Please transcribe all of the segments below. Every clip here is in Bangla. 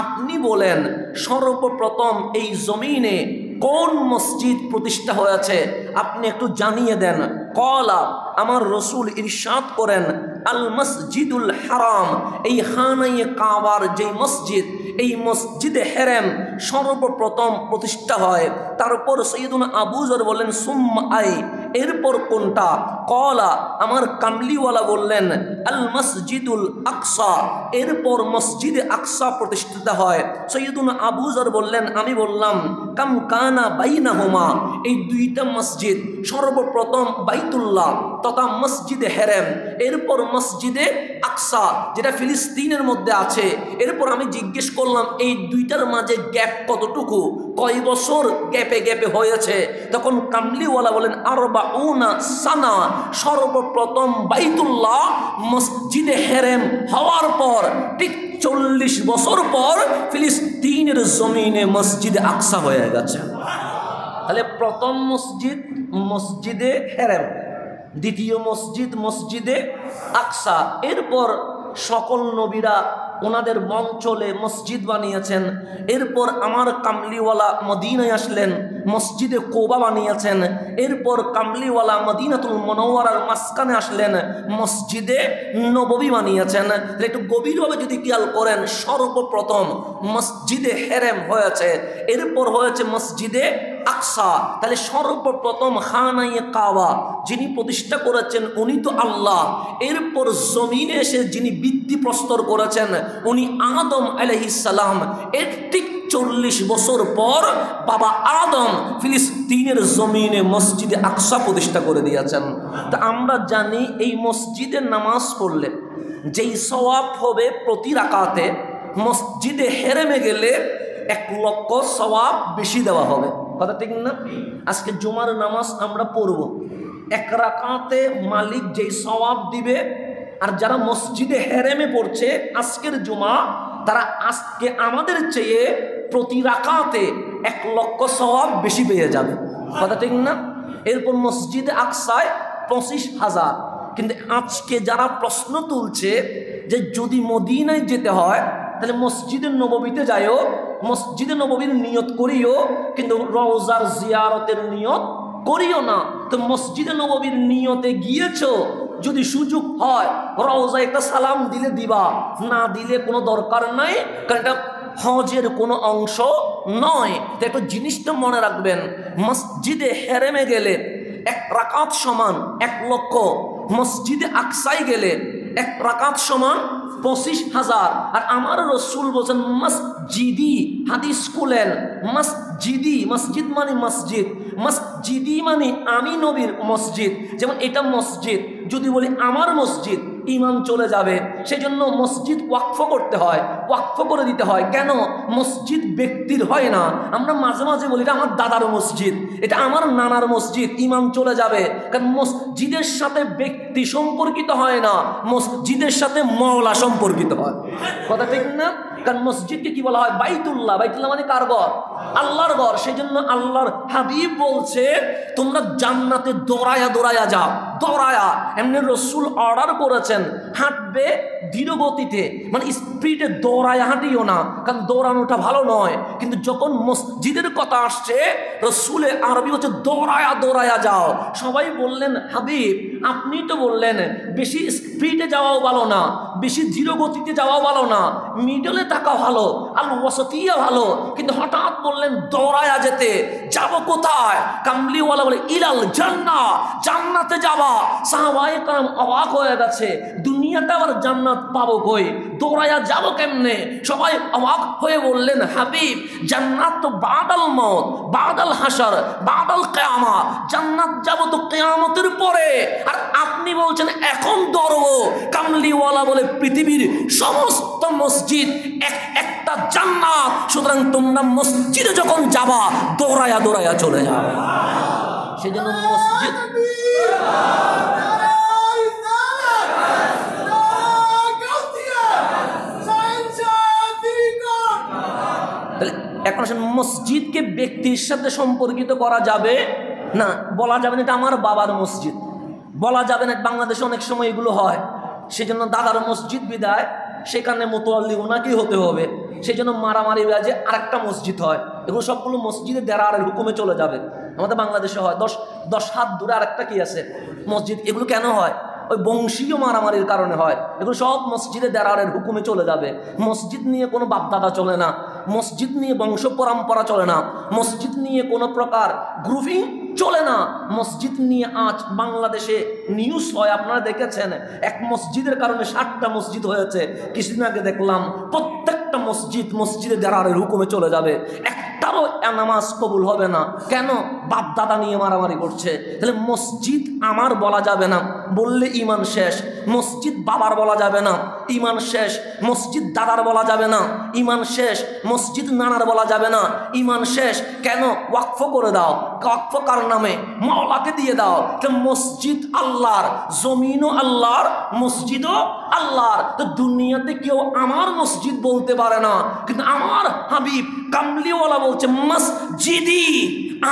আপনি বলেন সর্বপ্রথম এই জমিনে কোন মসজিদ প্রতিষ্ঠা হয়েছে, আপনি একটু জানিয়ে দেন। কলা, আমার রসুল ইরশাদ করেন, আল মসজিদুল হারাম, এই খানায়ে কাবার যেই মসজিদ, এই মসজিদে হেরেম সর্বপ্রথম প্রতিষ্ঠা হয়। তারপর সৈয়দুনা আবু যর বললেন সুম্মা আই, এরপর কোনটা? কলা, আমার কামলিওয়ালা বললেন আল মসজিদুল আকসা, এরপর মসজিদে আকসা প্রতিষ্ঠিত হয়। সৈয়দুনা আবু যর বললেন, আমি বললাম কাম কানা বাইনাহুমা, এই দুইটা মসজিদ, সর্বপ্রথম বাইতুল্লাহ তথা মসজিদে হেরেম, এরপর মসজিদে আকসা যেটা ফিলিস্তিনের মধ্যে আছে। এরপর আমি জিজ্ঞেস করলাম এই দুইটার মাঝে গ্যাপ কতটুকু, কয় বছর গ্যাপে গ্যাপে হয়েছে? তখন কামলিওয়ালা বলেন আরবাউনা সানা, সর্বপ্রথম বাইতুল্লাহ মসজিদে হেরেম হওয়ার পর ঠিক 40 বছর পর ফিলিস্তিনের জমিনে মসজিদে আকসা হয়ে গেছে। তাহলে প্রথম মসজিদ মসজিদে হেরেম, দ্বিতীয় মসজিদ মসজিদে আকসা। এরপর সকল নবীরা ওনাদের অঞ্চলে মসজিদ বানিয়েছেন। এরপর আমার কামলিওয়ালা মদিনায় আসলেন, মসজিদে কোবা বানিয়েছেন। এরপর কামলিওয়ালা মদিনাতুল মুনাওয়ারার মাঝখানে আসলেন, মসজিদে নববী বানিয়েছেন। একটু গভীরভাবে যদি খেয়াল করেন, সর্বপ্রথম মসজিদে হেরেম হয়েছে, এরপর হয়েছে মসজিদে আকসা। তাহলে সর্বপ্রথম খানায়ে কাবা যিনি প্রতিষ্ঠা করেছেন উনি তো আল্লাহ। এরপর জমিনে এসে যিনি ভিত্তি প্রস্তর করেছেন উনি আদম আলাইহিস সালাম। এর ঠিক 40 বছর পর বাবা আদম ফিলিস্তিনের জমিনে মসজিদে আকসা প্রতিষ্ঠা করে দিয়েছেন। তা আমরা জানি এই মসজিদে নামাজ পড়লে যেই সওয়াব হবে প্রতি রাকাতে, মসজিদে হেরেমে গেলে 1 লক্ষ সওয়াব বেশি দেওয়া হবে। কথা ঠিক না? আজকে জুমার নামাজ আমরা পড়ব, 1 রাকাতে মালিক যেই সওয়াব দিবে, আর যারা মসজিদে হেরেমে পড়ছে আজকের জুমা, তারা আজকে আমাদের চেয়ে প্রতি রাকাতে 1 লক্ষ সওয়াব বেশি পেয়ে যাবে। কথা ঠিক না? এরপর মসজিদে আকসায় 25,000। কিন্তু আজকে যারা প্রশ্ন তুলছে যে যদি মদিনায় যেতে হয় তাহলে মসজিদে নববীতে যাইও, মসজিদে নববীর নিয়ত করিও, কিন্তু রওজার জিয়ারতের নিয়ত করিও না। তো মসজিদে নববীর নিয়তে গিয়েছো, যদি সুযোগ হয় রওজায় একটা সালাম দিলে দিবা, না দিলে কোনো দরকার নাই, কারণ এটা হজের কোনো অংশ নয়। তো একটা জিনিসটা মনে রাখবেন, মসজিদে হেরেমে গেলে 1 রাকাত সমান 1 লক্ষ, মসজিদে আকসায় গেলে 1 রাকাত সমান 25,000। আর আমার রসুল বলছেন মসজিদি, হাদিস খুলেন, মসজিদি, মসজিদ মানে মসজিদ, মসজিদি মানে আমি নবীর মসজিদ। যেমন এটা মসজিদ, যদি বলি আমার মসজিদ ইমান চলে যাবে, সেজন্য মসজিদ ওয়াকফ করতে হয়, ওয়াকফ করে দিতে হয়। কেন? মসজিদ ব্যক্তির হয় না। আমরা মাঝে মাঝে বলি এটা আমার দাদার মসজিদ, এটা আমার নানার মসজিদ, ইমান চলে যাবে। কারণ মসজিদের সাথে ব্যক্তি সম্পর্কিত হয় না, মসজিদের সাথে মওলা সম্পর্কিত হয়। কথা ঠিক না? কারণ মসজিদকে কি বলা হয়? বাইতুল্লাহ। বাইতুল্লাহ মানে কার ঘর? আল্লাহর ঘর। সেই জন্য আল্লাহর হাবিব বলছে তোমরা জান্নাতে দৌড়ায়া দৌড়ায়া যাও, দৌড়ায়া। এমনি রসুল অর্ডার করেছেন হাঁটবে ধীর গতিতে, মানে স্পিডে দৌড়ায়া হাঁটিও না, কারণ দৌড়ানোটা ভালো নয়। কিন্তু যখন মসজিদের কথা আসছে রসুলে আরবি হচ্ছে দৌড়ায়া দৌড়ায়া যাও। সবাই বললেন হাবিব আপনি তো বললেন বেশি স্পিডে যাওয়াও ভালো না, বেশি ধীর গতিতে যাওয়াও ভালো না, মিডলে থাকা ভালো, আল ওয়াসতিয়া ভালো, কিন্তু হঠাৎ বললেন দৌড়ায়া যেতে। যাব কোথায়? কামলিওয়ালা বলে ইলাল জান্নাহ, জান্নাতে যাবা। সাহাবায়ে কেরাম অবাক হয়ে গেছে, দুনিয়াতে আবার জান্নাত পাবো কই, দৌড়ায়া যাব কেমনে? সবাই অবাক হয়ে বললেন হাবিব জান্নাত তো বাদাল মওত, বাদাল হাসর, বাদাল কিয়ামা, জান্নাত যাব তো কিয়ামতের পরে, আর আপনি বলছেন এখন দৌড়বো। কামলিওয়ালা বলে পৃথিবীর সমস্ত মসজিদ একটা জান্নাত, সুতরাং তোমরা মসজিদে যখন যাবা দৌড়ায়া দৌড়ায়া চলে যাবে। সেজন্য মসজিদ এখন আসেন, মসজিদকে ব্যক্তির সাথে সম্পর্কিত করা যাবে না। বলা যাবে না এটা আমার বাবার মসজিদ, বলা যাবে না। বাংলাদেশে অনেক সময় এগুলো হয়, সেজন্য দাদার মসজিদ বিদায় সেখানে মোতোয়াল্লি ওনাকেই হতে হবে, সেই জন্য মারামারি বাজে আরেকটা মসজিদ হয়, এগুলো সবগুলো মসজিদে দেরারের হুকুমে চলে যাবে। আমাদের বাংলাদেশে হয় 10 হাত দূরে আরেকটা কি আছে মসজিদ, এগুলো কেন হয়? ওই বংশীয় মারামারির কারণে হয়। এগুলো সব মসজিদে দেরারের হুকুমে চলে যাবে। মসজিদ নিয়ে কোনো বাপদাদা চলে না, মসজিদ নিয়ে বংশ পরম্পরা চলে না, মসজিদ নিয়ে কোনো প্রকার গ্রুপিং চলে না। মসজিদ নিয়ে আজ বাংলাদেশে নিউজ হয়, আপনারা দেখেছেন, এক মসজিদের কারণে 60টা মসজিদ হয়েছে। কিছুদিন আগে দেখলাম প্রত্যেকটা মসজিদে দেরারের হুকুমে চলে যাবে, একটারও নামাজ কবুল হবে না। কেন? বাপ দাদা নিয়ে মারামারি করছে। তাহলে মসজিদ আমার বলা যাবে না, বললে ঈমান শেষ। মসজিদ বাবার বলা যাবে না, ঈমান শেষ। মসজিদ দাদার বলা যাবে না, ঈমান শেষ। মসজিদ নানার বলা যাবে না, ঈমান শেষ। কেন? ওয়াকফ করে দাও। ওয়াকফ কার নামে? মাওলাকে দিয়ে দাও। মসজিদ আল্লাহর, জমিনও আল্লাহর, মসজিদও আল্লাহর। তো দুনিয়াতে কেউ আমার মসজিদ বলতে পারে না, কিন্তু আমার হাবিব কামলিওয়ালা বলছে মসজিদি,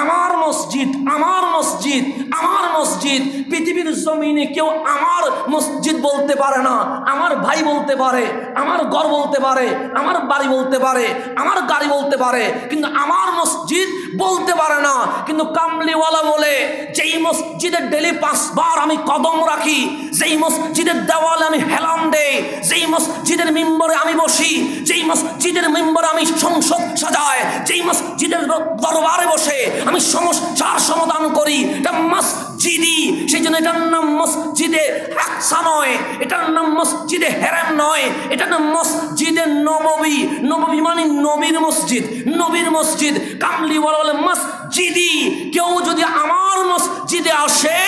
আমার মসজিদ, আমার মসজিদ, আমার মসজিদ। পৃথিবীর জমিনে কেউ আমার মসজিদ বলতে পারে না। আমার ভাই বলতে পারে, আমার ঘর বলতে পারে, আমার বাড়ি বলতে পারে, আমার গাড়ি বলতে পারে, কিন্তু আমার মসজিদ বলতে পারে না। কিন্তু কামলিওয়ালা বলে, যেই মসজিদের ডেলি 5 বার আমি কদম রাখি, যেই মসজিদের দেওয়ালে আমি হেলান দেই, যেই মসজিদের মিম্বরে আমি বসি, যেই মসজিদের মিম্বরে আমি সংসদ সাজাই, যেই মসজিদের দরবারে বসে আমি সমস্যার সমাধান করি, এটা মসজিদি। সেই জন্য এটার নাম মসজিদে আকসা নয়, এটার নাম মসজিদে হেরাম নয়, এটার নাম মসজিদে নববী। নববী মানে নবীর মসজিদ, নবীর মসজিদ। কামলিওয়ালা বলে মসজিদি। কেউ যদি আমার মসজিদে আসে,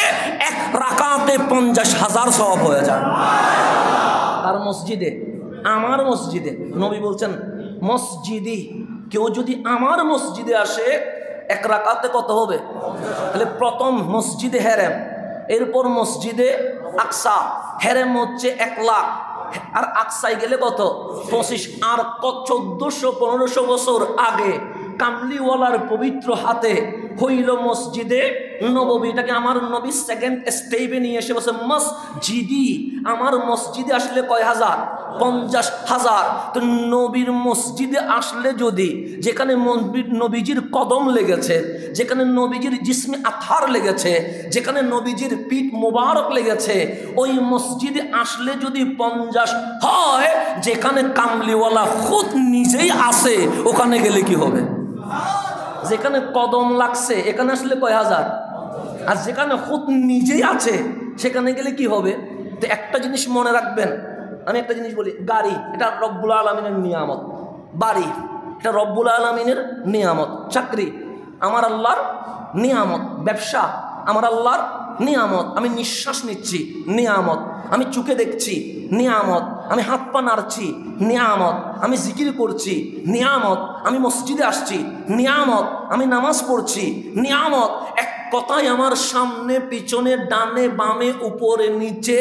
1 রাকাতে 50,000 সওয়াব হয়ে যায়। আর মসজিদে, আমার মসজিদে, নবী বলছেন মসজিদি। কেউ যদি আমার মসজিদে আসে, 1 রাকাতে কত হবে? তাহলে প্রথম মসজিদে হেরেম, এরপর মসজিদে আকসা। হেরেম হচ্ছে 1 লাখ, আর আকসায় গেলে কত? 25। আর 1400-1500 বছর আগে কামলিওয়ালার পবিত্র হাতে হইল মসজিদে নববী। এটাকে আমার নবী 2nd স্টেপে নিয়ে এসে বসে মসজিদি। আমার মসজিদে আসলে কয় হাজার? 50,000। তো নবীর মসজিদে আসলে যদি যেখানে নবীজির কদম লেগেছে, যেখানে নবীজির জিসমে আথার লেগেছে, যেখানে নবীজির পিঠ মোবারক লেগেছে, ওই মসজিদে আসলে যদি 50 হয়, যেখানে কামলিওয়ালা খুদ নিজেই আসে, ওখানে গেলে কি হবে? যেখানে কদম লাগছে এখানে আসলে কয় হাজার, আর যেখানে খুদ নিজেই আছে সেখানে গেলে কি হবে? তো একটা জিনিস মনে রাখবেন, আমি একটা জিনিস বলি, গাড়ি এটা রব্বুল আলামিনের নিয়ামত, বাড়ি এটা রব্বুল আলামিনের নিয়ামত, চাকরি আমার আল্লাহর নিয়ামত, ব্যবসা আমার আল্লাহর নিয়ামত, আমি নিঃশ্বাস নিচ্ছি নিয়ামত, আমি চোখে দেখছি নিয়ামত, আমি হাত পা নাড়ছি নিয়ামত, আমি জিকির করছি নিয়ামত, আমি মসজিদে আসছি নিয়ামত, আমি নামাজ পড়ছি নিয়ামত। এক কথায় আমার সামনে পিছনে ডানে বামে উপরে নিচে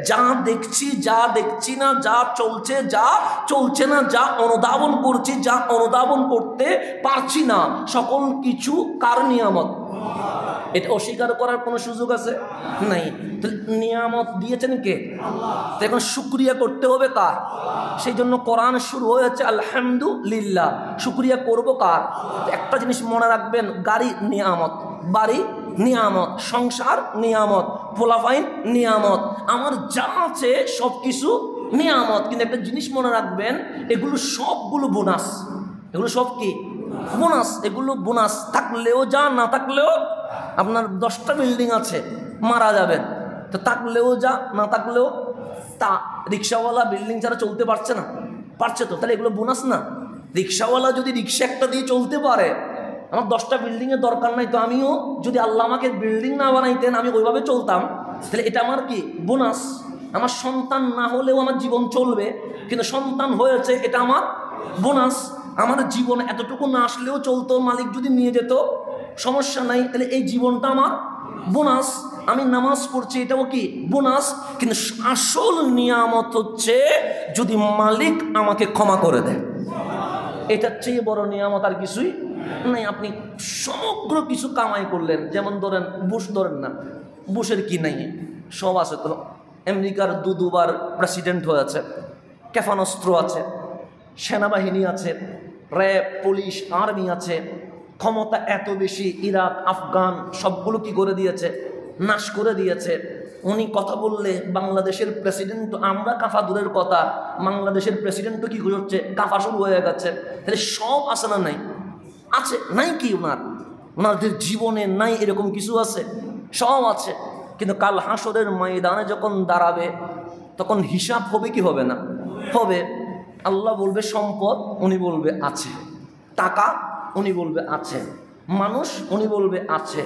যা দেখছি, যা দেখছি না, যা চলছে, যা চলছে না, যা অনুধাবন করছি, যা অনুধাবন করতে পারছি না, সকল কিছু কার নিয়ামত? এটা অস্বীকার করার কোনো সুযোগ আছে? নাই। নিয়ামত দিয়েছেন কে? তো এখন শুকরিয়া করতে হবে কার? সেই জন্য কোরআন শুরু হয়েছে আলহামদুলিল্লাহ। শুকরিয়া করব কার? একটা জিনিস মনে রাখবেন, গাড়ি নিয়ামত, বাড়ি নিয়ামত, সংসার নিয়ামত, পোলাপাইন নিয়ামত, আমার যা আছে সব কিছু নিয়ামত। কিন্তু একটা জিনিস মনে রাখবেন, এগুলো সবগুলো বোনাস। এগুলো সব কি? বোনাস। এগুলো বোনাস থাকলেও যা, না থাকলেও। আপনার 10টা বিল্ডিং আছে, মারা যাবেন, তো থাকলেও যা, না থাকলেও তা। রিক্সাওয়ালা বিল্ডিং ছাড়া চলতে পারছে না, পারছে তো, তাহলে এগুলো বোনাস না? রিক্সাওয়ালা যদি রিক্সা একটা দিয়ে চলতে পারে, আমার 10টা বিল্ডিংয়ের দরকার নাই, তো আমিও যদি আল্লাহ আমাকে বিল্ডিং না বানাইতেন, আমি ওইভাবে চলতাম, তাহলে এটা আমার কি? বোনাস। আমার সন্তান না হলেও আমার জীবন চলবে, কিন্তু সন্তান হয়েছে, এটা আমার বোনাস। আমার জীবন এতটুকু না আসলেও চলতো, মালিক যদি নিয়ে যেত সমস্যা নাই, তাহলে এই জীবনটা আমার বোনাস। আমি নামাজ পড়ছি, এটাও কি? বোনাস। কিন্তু আসল নিয়ামত হচ্ছে যদি মালিক আমাকে ক্ষমা করে দেয়, এটার চেয়ে বড় নিয়ামত আর কিছুই নাই। আপনি সমগ্র কিছু কামাই করলেন, যেমন ধরেন বুশ, ধরেন না, বুশের কি নাই? সব আছে তো। আমেরিকার দুবার প্রেসিডেন্ট হয়েছে, ক্ষেপণাস্ত্র আছে, সেনাবাহিনী আছে, র্যাব, পুলিশ, আর্মি আছে, ক্ষমতা এত বেশি, ইরাক, আফগান সবগুলো কি করে দিয়েছে, নাশ করে দিয়েছে। উনি কথা বললে বাংলাদেশের প্রেসিডেন্ট, আমরা কাফা দূরের কথা, বাংলাদেশের প্রেসিডেন্টও কি করছে, কাফা শুরু হয়ে গেছে। তাহলে সব আছে না নাই? আছে। নাই কি ওনাদের জীবনে নাই এরকম কিছু আছে? সব আছে। কিন্তু কাল হাসরের ময়দানে যখন দাঁড়াবে তখন হিসাব হবে কি হবে না? হবে। আল্লাহ বলবে সম্পদ, উনি বলবে আছে। টাকা, উনি বলবে আছে। মানুষ, উনি বলবে আছে।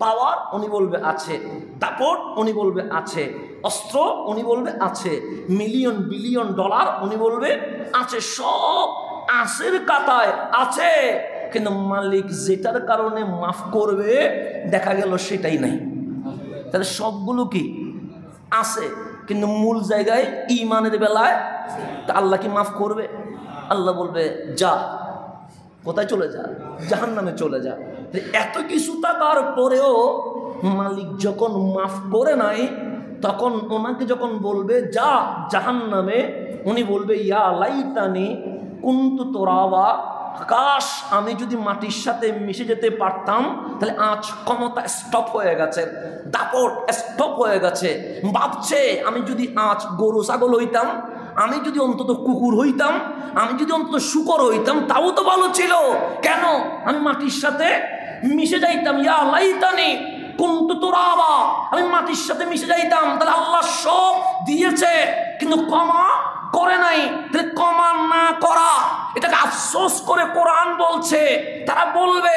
পাওয়ার, উনি বলবে আছে। দাপট, উনি বলবে আছে। অস্ত্র, উনি বলবে আছে। মিলিয়ন বিলিয়ন ডলার, উনি বলবে আছে। সব আছের কাতায় আছে। কিন্তু মালিক যেটার কারণে মাফ করবে দেখা গেল সেটাই নাই। তাহলে সবগুলো কি আছে, কিন্তু মূল জায়গায় ঈমানের বেলায় তা আল্লাহ কি মাফ করবে? আল্লাহ বলবে যা, কোথায় চলে যা? জাহান্নামে চলে যা। এত কিছু থাকার পরেও মালিক যখন মাফ করে নাই, তখন ওনাকে যখন বলবে যা জাহান্নামে, উনি বলবে ইয়া লাইতানি কুনতু তুরাবা, কাশ আমি যদি মাটির সাথে মিশে যেতে পারতাম। তাহলে আজ ক্ষমতা স্টপ হয়ে গেছে, দাপট স্টপ হয়ে গেছে। ভাবছে আমি যদি আজ গরু ছাগল হইতাম, আমি যদি অন্তত কুকুর হইতাম, আমি যদি অন্তত শূকর হইতাম, তাও তো ভালো ছিল। কেন আমি মাটির সাথে মিশে যাইতাম? ইয়া লাইতানি কুনতু তুরাবা, আমি মাটির সাথে মিশে যাইতাম। তাহলে আল্লাহ সব দিয়েছে কিন্তু ক্ষমা করে নাই। তাহলে ক্ষমা না করা, এটাকে আফসোস করে কোরআন বলছে। তারা বলবে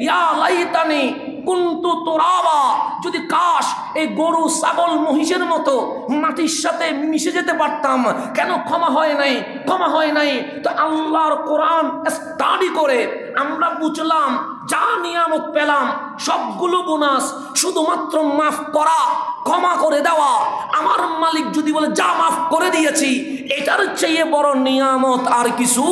ইয়া লাইতানি কুনতু তুরাবা, যদি কাশ এই গরু ছাগল মহিষের মতো মাটির সাথে মিশে যেতে পারতাম। কেন ক্ষমা হয় নাই? ক্ষমা হয় নাই। তো আল্লাহর কোরআন স্টাডি করে আমরা বুঝলাম যা নিয়ামত পেলাম সবগুলো বোনাস, শুধুমাত্র মাফ করা, ক্ষমা করে দেওয়া। আমার মালিক যদি বলে যা মাফ করে দিয়েছি, এটার চেয়ে বড় নিয়ামত আর কিছু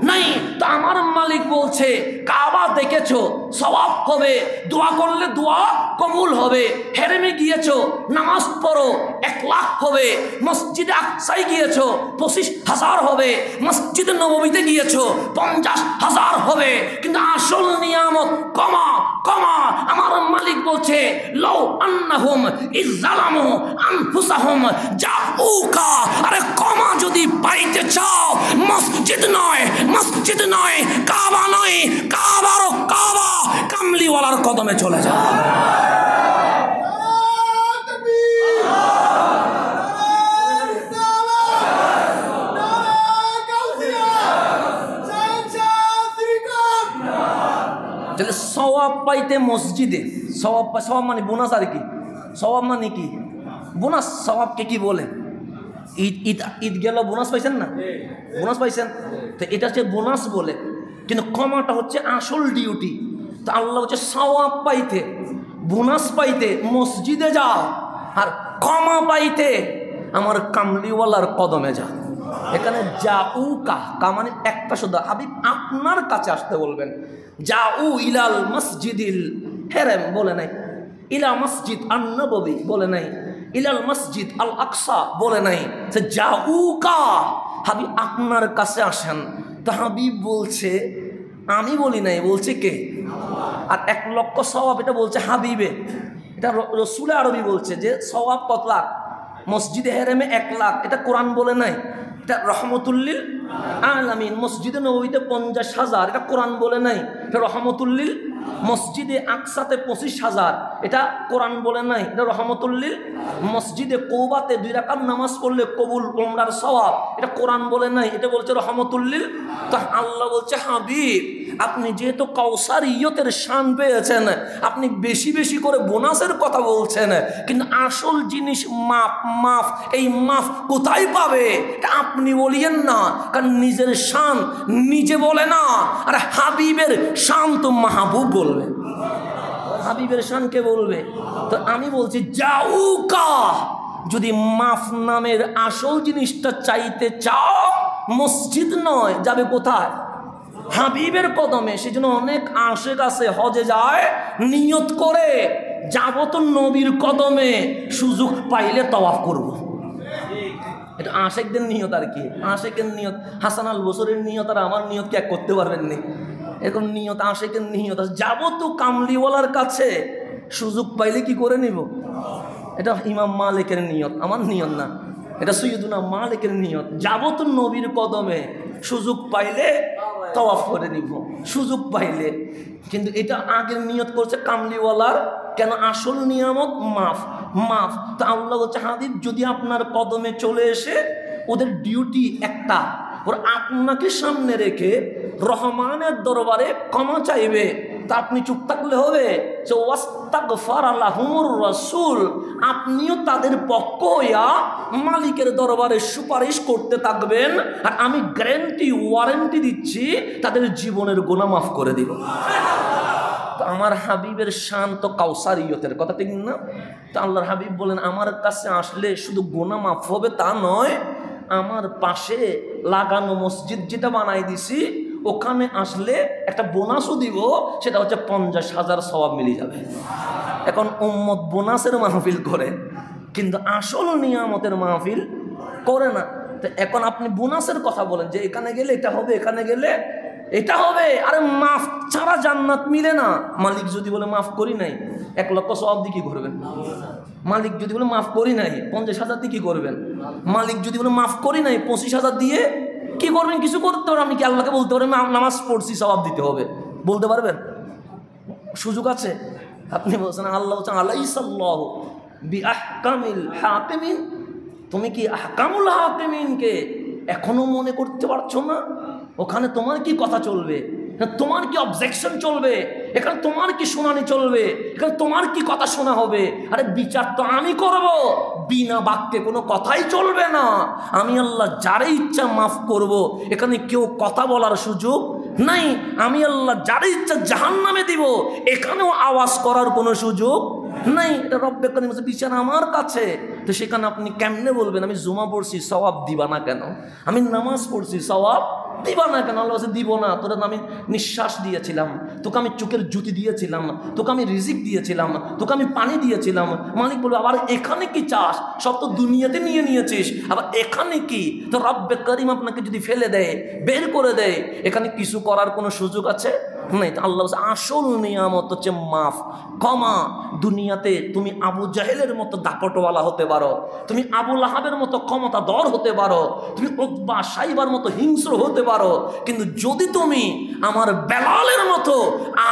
নাই। তো আমার মালিক বলছে কাবা দেখেছো, সওয়াব হবে, দোয়া করলে দোয়া কবুল হবে। হেরেমে গিয়েছো, নামাজ পড়ো, 1 লাখ হবে। মসজিদে আকসায় গিয়েছো, 25,000 হবে। মসজিদে নববীতে গিয়েছো, 50,000 হবে। কিন্তু আসল নিয়ামত ক্ষমা, ক্ষমা। আমার মালিক বলছে লাউ আন্নাহুম ইযলামু আনফুসাহুম জাউকা, আরে ক্ষমা যদি পাইতে চাও, মসজিদ নয়, মসজিদ নয়, কাবা নয়, কাবার কাবা, কামলিওয়ালার কদমে চলে যাও। তাহলে সওয়াব পাইতে মসজিদে, সওয়াব মানে বোনাস। আর কি সওয়াব মানে কি? বোনাস। সওয়াবকে কি বলে? ঈদ গেল, বোনাস পাইছেন না? বোনাস পাইছেন, তো এটা হচ্ছে বোনাস বলে। কিন্তু ক্ষমাটা হচ্ছে আসল ডিউটি। তো আল্লাহ হচ্ছে সওয়াব পাইতে, বোনাস পাইতে মসজিদে যাও, আর ক্ষমা পাইতে আমার কামলিওয়ালার কদমে যাও। এখানে জাউকা, কা মানে একটা শুধু, হাবিব আপনার কাছে আসতে বলবেন। জাউ ইলাল মসজিদিল হেরেম বলে নাই, ইলা মসজিদ আন-নববী বলে নাই, ইলাল মসজিদ আল আকসা বলে নাই। সে জাউকা, হাবিব আপনার কাছে আসেন। তো হাবিব বলছে আমি বলি নাই, বলছে কে? আর 1 লক্ষ সওয়াব এটা বলছে হাবিবে। এটা রসুলে আরবি বলছে যে সওয়াব কত লাখ, মসজিদে হেরেমে 1 লাখ। এটা কোরআন বলে নাই, এটা রহমতুল্লিল আলামিন। মসজিদে নববীতে 50,000, এটা কোরআন বলে নাই, এটা রহমতুল্লিল। মসজিদে আকসাতে 25,000, এটা কোরআন বলে নাই, এটা রহমতুল্লিল। মসজিদে কৌবাতে 2 রাকাত নামাজ পড়লে কবুল উমরার সওয়াব, এটা কোরআন বলে নাই, এটা বলছে রহমতুল্লিল। তো আল্লাহ বলছে হাবিব আপনি যেহেতু কাউসারিয়তের শান পেয়েছেন, আপনি বেশি বেশি করে বোনাসের কথা বলছেন, কিন্তু আসল জিনিস মাফ, মাফ। এই মাফ কোথায় পাবে এটা আপনি বলিয়েন না, কারণ নিজের শান নিজে বলে না। আর হাবিবের শান তো মাহবুব বলবে, হাবিবের শানকে বলবে। তো আমি বলছি জাউকা, যদি মাফ নামের আসল জিনিসটা চাইতে চাও, মসজিদ নয়, যাবে কোথায়? হাবিবের কদমে। সেজন্য অনেক আশেক আছে হজে যায় নিয়ত করে যাব তো নবীর কদমে, সুযোগ পাইলে তওয়াফ করব। এটা আশেকদের নিয়ত আর কি, আশেকের নিয়ত। হাসান আল বসরির নিয়ত আর আমার নিয়ত কি এক করতে পারবেননি? এরকম নিয়ত আশেকের নিয়ত। যাবো তো কামলিওয়ালার কাছে, সুযোগ পাইলে কি করে নিব? এটা ইমাম মালিকের নিয়ত, আমার নিয়ত না। এটা সৈয়দুনা মালিকের নিয়ত। যাবো তো নবীর কদমে, সুযোগ পাইলে তওয়াফ করে নিব, সুযোগ পাইলে। কিন্তু এটা আগের নিয়ত করছে কামলিওয়ালার। কেন? আসল নিয়ামত মাফ, মাফ। তো আল্লাহ বলছে হাবিব যদি আপনার কদমে চলে এসে, ওদের ডিউটি একটা, ওরা আপনাকে সামনে রেখে রহমানের দরবারে ক্ষমা চাইবে, তা আপনি চুপ থাকলে হবে? যে ওয়াস্তাগফার লাহুমুর রাসূল, আপনিও তাদের পক্ষ হইয়া মালিকের দরবারে সুপারিশ করতে থাকবেন, আর আমি গ্যারান্টি ওয়ারেন্টি দিচ্ছি তাদের জীবনের গুনাহ মাফ করে দিব। আমার হাবিবের শান তো কাউসারিয়তের কথা, ঠিক না? তো আল্লাহর হাবিব বলেন আমার কাছে আসলে শুধু গুনাহ মাফ হবে তা নয়, আমার পাশে লাগানো মসজিদ যেটা বানাই দিছি ওখানে আসলে একটা বোনাসও দিব, সেটা হচ্ছে 50,000 সওয়াব মিলে যাবে। এখন উম্মত বোনাসের মাহফিল করে, কিন্তু আসল নিয়ামতের মাহফিল করে না। তো এখন আপনি বোনাসের কথা বলেন যে এখানে গেলে এটা হবে, এখানে গেলে এটা হবে। আরে মাফ ছাড়া জান্নাত মিলে না। মালিক যদি বলে মাফ করি নাই, 1 লক্ষ সওয়াব দিয়ে কি করবেন? মালিক যদি বলে মাফ করি নাই, 50,000 দিয়ে কি করবেন? মালিক যদি বলে মাফ করি নাই, 25,000 দিয়ে কি করবেন? কিছু করতে পারেন। আপনি কি আল্লাহকে বলতে পারেন নামাজ পড়ছি সওয়াব দিতে হবে? বলতে পারবেন? সুযোগ আছে? আপনি বলছেন আল্লাহ বলছেন আলাইসাল্লাহু বিআহকামিল হাকিমিন, তুমি কি আহকামুল হাকিমিনকে এখনো মনে করতে পারছো না? ওখানে তোমার কি কথা চলবে? তোমার কি অবজেকশন চলবে? এখানে তোমার কি শুনানি চলবে? এখানে তোমার কি কথা শোনা হবে? আরে বিচার তো আমি করব, বিনা বাক্যে কোনো কথাই চলবে না। আমি আল্লাহ যারে ইচ্ছা মাফ করব, এখানে কেউ কথা বলার সুযোগ নাই। আমি আল্লাহ যারে ইচ্ছা জাহান্নামে দিব, এখানেও আওয়াজ করার কোনো সুযোগ নাই। এটা রব্বে কারীম বলছে বিচার আমার কাছে। তো সেখানে আপনি কেমনে বলবেন আমি জুমা পড়ছি সওয়াব দিবা না কেন? আমি নামাজ পড়ছি সওয়াব দিবা না কেন? আল্লাহ বলছে দিব না। তোরা আমি নিঃশ্বাস দিয়েছিলাম, তোকে আমি চোখের জ্যোতি দিয়েছিলাম, তোকে আমি রিজিক দিয়েছিলাম, তোকে আমি পানি দিয়েছিলাম। মালিক বলবে আবার এখানে কি চাস? সব তো দুনিয়াতে নিয়ে নিয়েছিস, আবার এখানে কি? তো রব্বে কারীম আপনাকে যদি ফেলে দেয়, বের করে দেয়, এখানে কিছু করার কোনো সুযোগ আছে নাই। তো আল্লাহ বলছে আসল নিয়ামত হচ্ছে মাফ, ক্ষমা। দুনিয়াতে তুমি আবু জাহেলের মতো দাপটওয়ালা হতে পারো, তুমি আবু লাহাবের মতো ক্ষমতাধর হতে পারো, তুমি উতবা সাইবার মতো হিংস্র হতে পারো, কিন্তু যদি তুমি আমার বেলালের মতো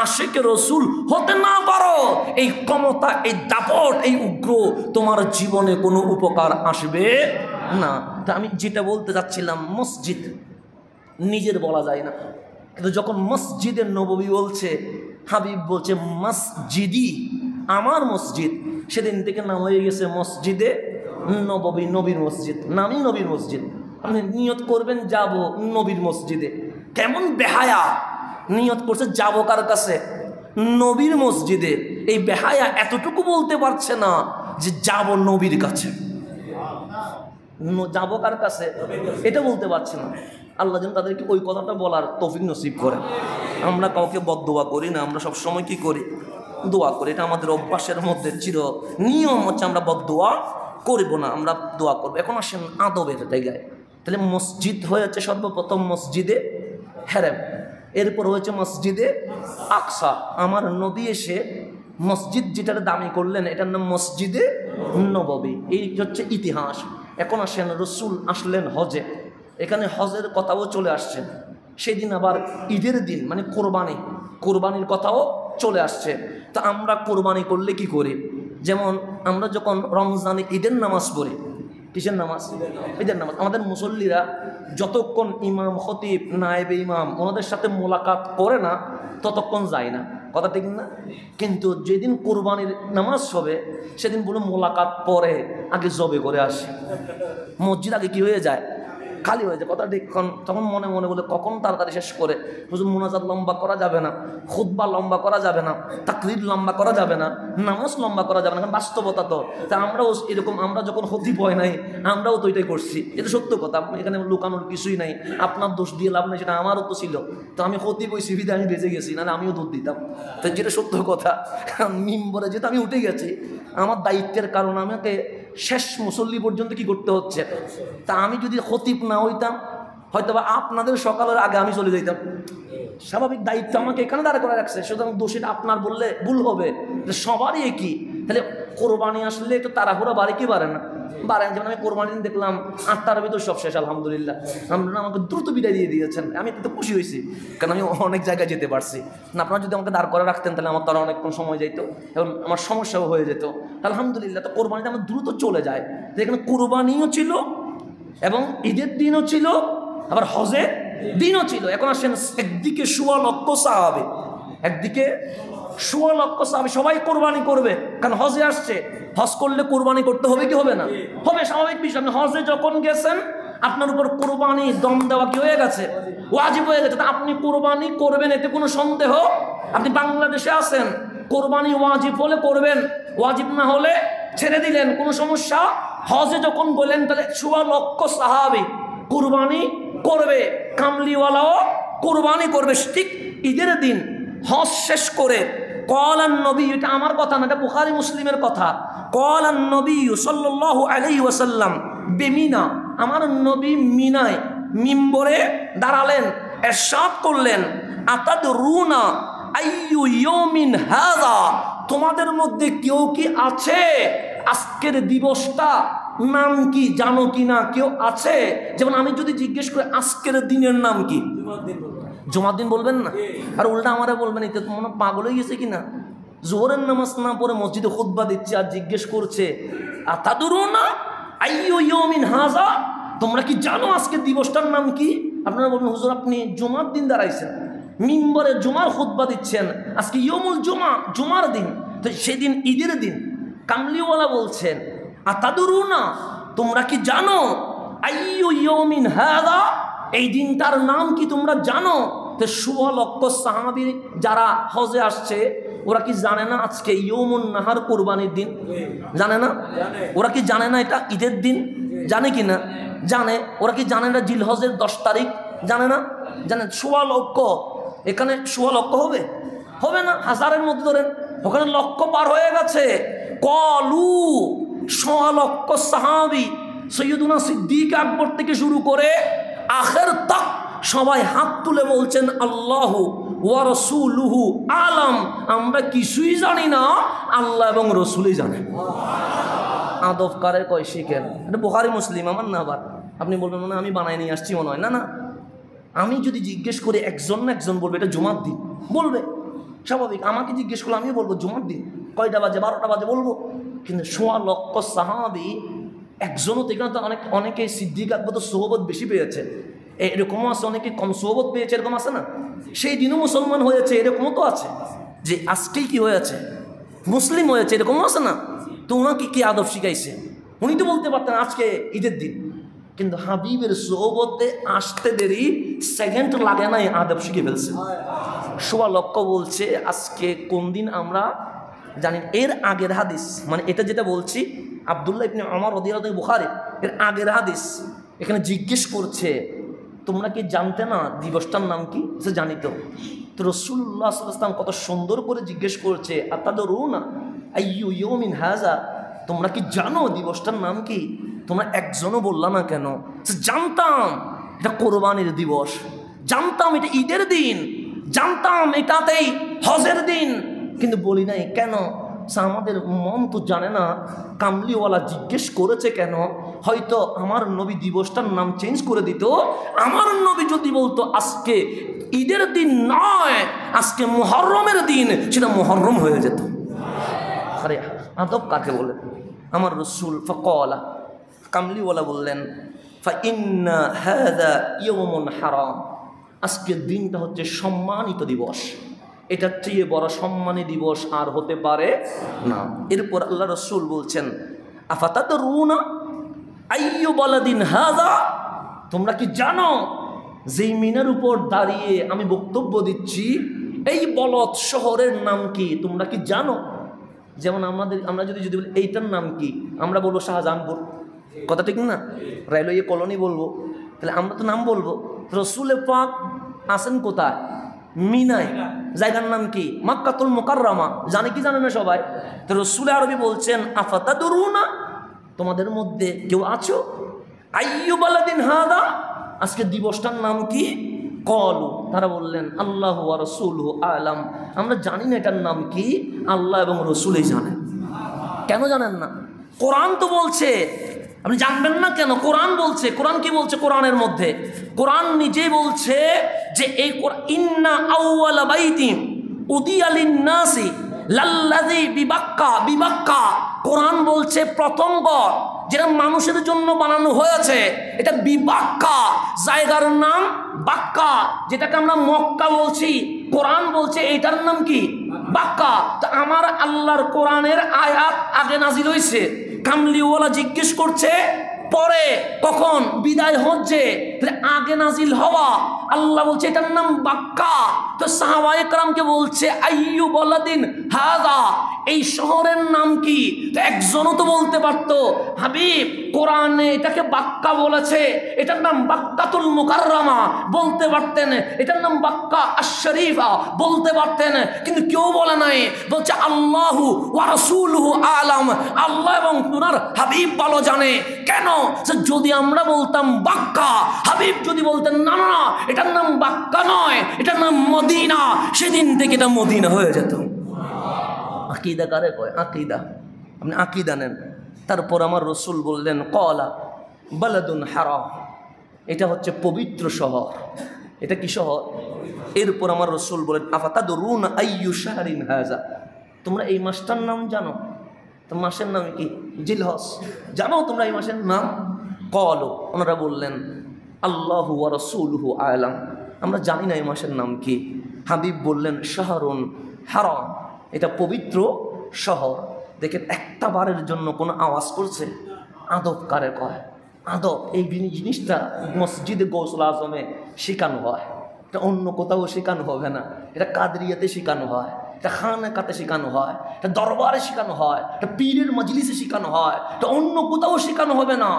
আশিকে রসুল হতে না পারো, এই ক্ষমতা, এই দাপট, এই উগ্র তোমার জীবনে কোনো উপকার আসবে না। তা আমি যেটা বলতে চাচ্ছিলাম, মসজিদ নিজের বলা যায় না, কিন্তু যখন মসজিদে নববী বলছে, হাবিব বলছে মসজিদি, আমার মসজিদ, সেদিন থেকে নাম হয়ে গেছে মসজিদে নববী, নবীর মসজিদ, নামই নবীর মসজিদ। আপনি নিয়ত করবেন যাব নবীর মসজিদে, কেমন বেহায়া নিয়ত করছে যাবো কার কাছে? নবীর মসজিদে। এই বেহায়া এতটুকু বলতে পারছে না যে যাব নবীর কাছে। যাবো কার কাছে এটা বলতে পারছে না। আল্লাহ যেন তাদেরকে ওই কথাটা বলার তৌফিক নসিব করে। আমরা কাউকে বদদোয়া করি না, আমরা সবসময় কি করি? দোয়া করি। এটা আমাদের অভ্যাসের মধ্যে চির নিয়ম হচ্ছে আমরা বদদোয়া করব না, আমরা দোয়া করবো। এখন আসেন আদবের জায়গায়। তাহলে মসজিদ হয়েছে সর্বপ্রথম মসজিদে হেরেম, এরপর হয়েছে মসজিদে আকসা। আমার নবী এসে মসজিদ যেটার দামি করলেন, এটার নাম মসজিদে নববী। এই হচ্ছে ইতিহাস। এখন আসেন রসুল আসলেন হজে, এখানে হজের কথাও চলে আসছে। সেদিন আবার ঈদের দিন, মানে কোরবানির কথাও চলে আসছে। তা আমরা কোরবানি করলে কি করি? যেমন আমরা যখন রমজানে ঈদের নামাজ পড়ি, কিসের নামাজ? ঈদের নামাজ। আমাদের মুসল্লিরা যতক্ষণ ইমাম খতিব নায়েবে ইমাম ওনাদের সাথে মোলাকাত করে না, ততক্ষণ যায় না, কথা ঠিক না? কিন্তু যেদিন কোরবানির নামাজ হবে, সেদিন বলে মোলাকাত পরে, আগে জবে করে আসে। মসজিদ আগে কি হয়ে যায়? খালি হয়ে যায়, কথা ঠিক। তখন মনে মনে বলে কখন তাড়াতাড়ি শেষ করে, হুজুর মুনাজাত লম্বা করা যাবে না, খুতবা লম্বা করা যাবে না, তাকরির লম্বা করা যাবে না, নামাজ লম্বা করা যাবে না, কারণ বাস্তবতা তো। তা আমরাও এরকম, আমরা যখন খতিব হয় নাই, আমরাও তো এটাই করছি। এটা সত্য কথা, এখানে লুকানোর কিছুই নাই। আপনার দোষ দিয়ে লাভ নাই, সেটা আমারও তো ছিল। তো আমি খতিব ওই সিভিতে আমি বেঁচে গেছি, নাহলে আমিও দুধ দিতাম। তো যেটা সত্য কথা, মিম্বরে যেহেতু আমি উঠে গেছি, আমার দায়িত্বের কারণে আমাকে শেষ মুসল্লি পর্যন্ত কি করতে হচ্ছে। তা আমি যদি খতিব না হইতাম, হয়তো বা আপনাদের সকালের আগে আমি চলে যাইতাম। স্বাভাবিক দায়িত্ব আমাকে এখানে দাঁড়া করে রাখছে, সুতরাং দোষীটা আপনার বললে ভুল হবে। সবারই একই। তাহলে কোরবানি আসলে একটু তাড়াহুড়া বাড়ে কি বাড়ে না? বাড়েন। যেমন আমি কোরবানি দিন দেখলাম 8টার ভিতর সব শেষ, আলহামদুলিল্লাহ। আপনারা আমাকে দ্রুত বিদায় দিয়ে দিয়েছেন, আমি একটু খুশি হয়েছি, কারণ আমি অনেক জায়গায় যেতে পারছি না। আপনারা যদি আমাকে দাঁড় করে রাখতেন তাহলে আমার তারা অনেকক্ষণ সময় যেত এবং আমার সমস্যাও হয়ে যেত। আলহামদুলিল্লাহ, তো কোরবানিটা আমার দ্রুত চলে যায়। তো এখানে কোরবানিও ছিল এবং ঈদের দিনও ছিল, আবার হজের দিনও ছিল। এখন আসেন, একদিকে 1.25 লক্ষ সাহাবী, একদিকে 1.25 লক্ষ সাহাবী, সবাই কোরবানি করবে, কারণ হজে আসছে। হজ করলে কোরবানি করতে হবে কি হবে না? হবে, স্বাভাবিক বিষয়। আপনি হজে যখন গেছেন, আপনার উপর কোরবানি দম দেওয়া কি হয়ে গেছে? ওয়াজিব হয়ে গেছে। তা আপনি কোরবানি করবেন, এতে কোনো সন্দেহ? আপনি বাংলাদেশে আছেন, কোরবানি ওয়াজিব হলে করবেন, ওয়াজিব না হলে ছেড়ে দিলেন, কোনো সমস্যা। হজে যখন বলেন, তাহলে 1.25 লক্ষ সাহাবী কোরবানি করবে, কামলিওয়ালাও কোরবানি করবে ঠিক ঈদের দিন। হজ শেষ করে ক্বালান নবী, এটা আমার কথা না, এটা বুখারী মুসলিমের কথা। ক্বালান নবী সাল্লাল্লাহু আলাইহি ওয়াসাল্লাম বিমিনা, আমার নবী মিনায় মিম্বরে দাঁড়ালেন, ইরশাদ করলেন, আতাদরুনা আইয়ু ইয়াউমিন হাযা, তোমাদের মধ্যে কেউ কি আছে আজকের দিবসটা নাম কি জানো কি না? কেউ আছে? যেমন আমি যদি জিজ্ঞেস করি আজকের দিনের নাম কি, জুমার দিন বলবেন না? আর উল্টা আমারে বলবেন এতে মনে পাগল হয়ে গেছে কিনা, জোহরের নামাজ না পড়ে মসজিদে খুতবা দিচ্ছে আর জিজ্ঞেস করছে আতাদরুনা আইয়ু ইয়াউমিন হাযা, তোমরা কি জানো আজকের দিবসটার নাম কি? আপনারা বলবেন হুজুর আপনি জুমার দিন দাঁড়াইছেন, মিম্বরে জুমার খুতবা দিচ্ছেন, আজকে ইয়াউমুল জুমা, জুমার দিন, তো সেদিন ঈদের দিন। কামলিওয়ালা বলছেন আতাদরুনা, তোমরা কি জানো আইয়ু ইয়াউমিন হাযা, এই দিনটার নাম কি তোমরা জানো? তো 1.25 লক্ষ সাহাবী যারা হজে আসছে, ওরা কি জানে না আজকে ইয়াউমুন নাহার, কোরবানির দিন? জানে না? ওরা কি জানে না এটা ঈদের দিন? জানে কি না? জানে। ওরা কি জানে না জিলহজের 10 তারিখ? জানে না? জানে। 1.25 লক্ষ, এখানে 1.25 লক্ষ হবে? হবে না, হাজারের মধ্যে ধরেন, ওখানে লক্ষ পার হয়ে গেছে। কলু 1.25 লক্ষ সাহাবী, সৈয়দুনা সিদ্দিক আকবর থেকে শুরু করে আখের তক সবাই হাত তুলে বলছেন আল্লাহু ওয়া রাসূলুহু আলাম, আমরা কিছুই জানি না, আল্লাহ এবং রসুলই জানেন। আদব কারে কয় শিখেন, এটা বুখারী মুসলিম আমার না। আবার আপনি বলবেন মানে আমি বানাই নিয়ে আসছি মনে হয়, না না। আমি যদি জিজ্ঞেস করি একজন না একজন বলবে এটা জুমার দিন, বলবে স্বাভাবিক। আমাকে জিজ্ঞেস করলে আমিও বলবো জুমার দিন, কয়টা বাজে, 12টা বাজে বলবো। কিন্তু 1.25 লক্ষ সাহাবী একজনও তো, এখানে তো অনেকে সিদ্দিক আকবর তো সোহবত বেশি পেয়েছে, এরকমও আছে, অনেকে কম সোহবত পেয়েছে, এরকম আছে না? সেই দিনও মুসলমান হয়েছে, এরকমও তো আছে। যে আজকেই কি হয়েছে, মুসলিম হয়েছে, এরকমও আছে না? তো ওনাকে কি আদব শিখাইছে? উনি তো বলতে পারতেন আজকে ঈদের দিন, কিন্তু হাবিবের সোহবতে আসতে দেরি সেকেন্ড লাগে নাই, আদব শিখে ফেলছে। 1.25 লক্ষ বলছে আজকে কোন দিন আমরা জানি। এর আগের হাদিস, মানে এটা যেটা বলছি আব্দুল্লাহ ইবনে ওমর রাদিয়াল্লাহু আনহু, বুখারী, এর আগের হাদিস। এখানে জিজ্ঞেস করছে তোমরা কি জানতে না দিবসটার নাম কি? সে জানি তো। তো রাসূলুল্লাহ সাল্লাল্লাহু আলাইহি ওয়াসাল্লাম কত সুন্দর করে জিজ্ঞেস করছে আতাদরুনা আইয়ু ইয়াউমিন হাযা, তোমরা কি জানো দিবসটার নাম কি? তোমরা একজনও বললা না কেন? জানতাম এটা কোরবানির দিবস, জানতাম এটা ঈদের দিন, জানতাম এটাতেই হজের দিন, কিন্তু বলি নাই কেন? আমাদের মন তো জানে না কামলিওয়ালা জিজ্ঞেস করেছে কেন। হয়তো আমার নবী দিবসটার নাম চেঞ্জ করে দিত। আমার নবী যদি বলতো আজকে ঈদের দিন নয়, আজকে মুহররমের দিন, সেটা মুহররম হয়ে যেত। আরে আদব কাকে বলে? আমার রাসূল ফাকালা, কামলিওয়ালা বললেন ফাইন্না হাযা ইয়াউমুন হারাম, আজকের দিনটা হচ্ছে সম্মানিত দিবস, এটার চেয়ে বড় সম্মানী দিবস আর হতে পারে না। এরপর আল্লাহ রাসূল বলছেন আফাতাদরুনা আইয়ু বালাদিন হাযা, তোমরা কি জানো যেই মিনার উপর দাঁড়িয়ে আমি বক্তব্য দিচ্ছি এই বলদ শহরের নাম কি? তোমরা কি জানো? যেমন আমরা যদি বলি এইটার নাম কি, আমরা বলবো শাহজাহানপুর, কথা ঠিক না? রেলওয়ে কলোনি বলবো, তাহলে আমরা তো নাম বলবো। রাসূল পাক আছেন কোথায়? মিনায়। জায়গার নাম কি? মাক্কাতুল মুকাররমা। জানে কি জানে না সবাই? তো রাসূল আরবি বলছেন আফাতাদরুনা তোমাদের মধ্যে কেউ আছো? আইয়ু বালাদিন হাদা, আজকে দিবসটার নাম কি? কলু, তারা বললেন আল্লাহু ওয়া রাসূলুহু আলাম, আমরা জানি না এটার নাম কি, আল্লাহ এবং রসুলই জানেন। কেন জানেন না? কোরআন তো বলছে, আপনি জানবেন না কেন? কোরআন বলছে। কোরআন কি বলছে? কোরআনের মধ্যে কোরআন নিজেই বলছে যে এই ইন্না আউওয়ালা বাইতিন উদিয়া লিন-নাসি লাল্লাযী বিবাক্কা, বিবাক্কা, কোরআন বলছে প্রথম ঘর যেটা মানুষের জন্য বানানো হয়েছে এটা বিবাক্কা, জায়গার নাম বাক্কা, যেটাকে আমরা মক্কা বলছি, কোরআন বলছে এটার নাম কি? বাক্কা। তো আমার আল্লাহর কোরআনের আয়াত আগে নাজিল হয়েছে, কামলিওয়ালা জিজ্ঞেস করছে পরে কখন বিদায় হচ্ছে, আগে নাজিল হওয়া, আল্লাহ বলছে এটার নাম বাক্কা। তো সাহাবায়ে কেরামকে বলছে আইয়ু বালাদিন হাযা, এই শহরের নাম কি? তো একজনও তো বলতে পারতো হাবিব কোরআনে এটাকে বাক্কা বলেছে, এটার নাম বাক্কাতুল মুকাররমা বলতে পারতেন, এটার নাম বাক্কা আশ-শরীফা বলতে পারতেন, কিন্তু কেউ বলে নাই। বলছে আল্লাহু ওয়া রাসূলুহু আলাম, আল্লাহ এবং ওনার হাবিব ভালো জানে। কেন? যদি আমরা বলতাম বাক্কা, হাবিব যদি বলতেন না না এটার নাম বাক্কা নয়, এটার নাম মদিনা, সেদিন থেকে এটা মদিনা হয়ে যেত। আকিদা কারে কয়? আকিদা। আপনি আকিদা নেন। তারপর আমার রসুল বললেন কলা বালাদুন হারাম, এটা হচ্ছে পবিত্র শহর। এটা কি শহর? এরপর আমার রসুল বলেন আফাতাদরুনা আইয়ু শাহরিন হাযা, তোমরা এই মাসটার নাম জানো? তো মাসের নাম কি? জিলহজ। জানো তোমরা এই মাসের নাম? কলো, ওনারা বললেন আল্লাহু ওয়া রাসূলুহু আলাম, আমরা জানি না এই মাসের নাম কি। হাবিব বললেন শাহরুন হারাম, এটা পবিত্র শহর। দেখেন একটা বারের জন্য কোনো আওয়াজ করছে? আদব কারে কয়? আদব এই জিনিসটা মসজিদে গৌসুল আজমে শেখানো হয়, এটা অন্য কোথাও শেখানো হবে না। এটা কাদরিয়াতে শেখানো হয়, এটা খানকাতে শেখানো হয়, এটা দরবারে শেখানো হয়, এটা পীরের মজলিসে শেখানো হয়, এটা অন্য কোথাও শেখানো হবে না।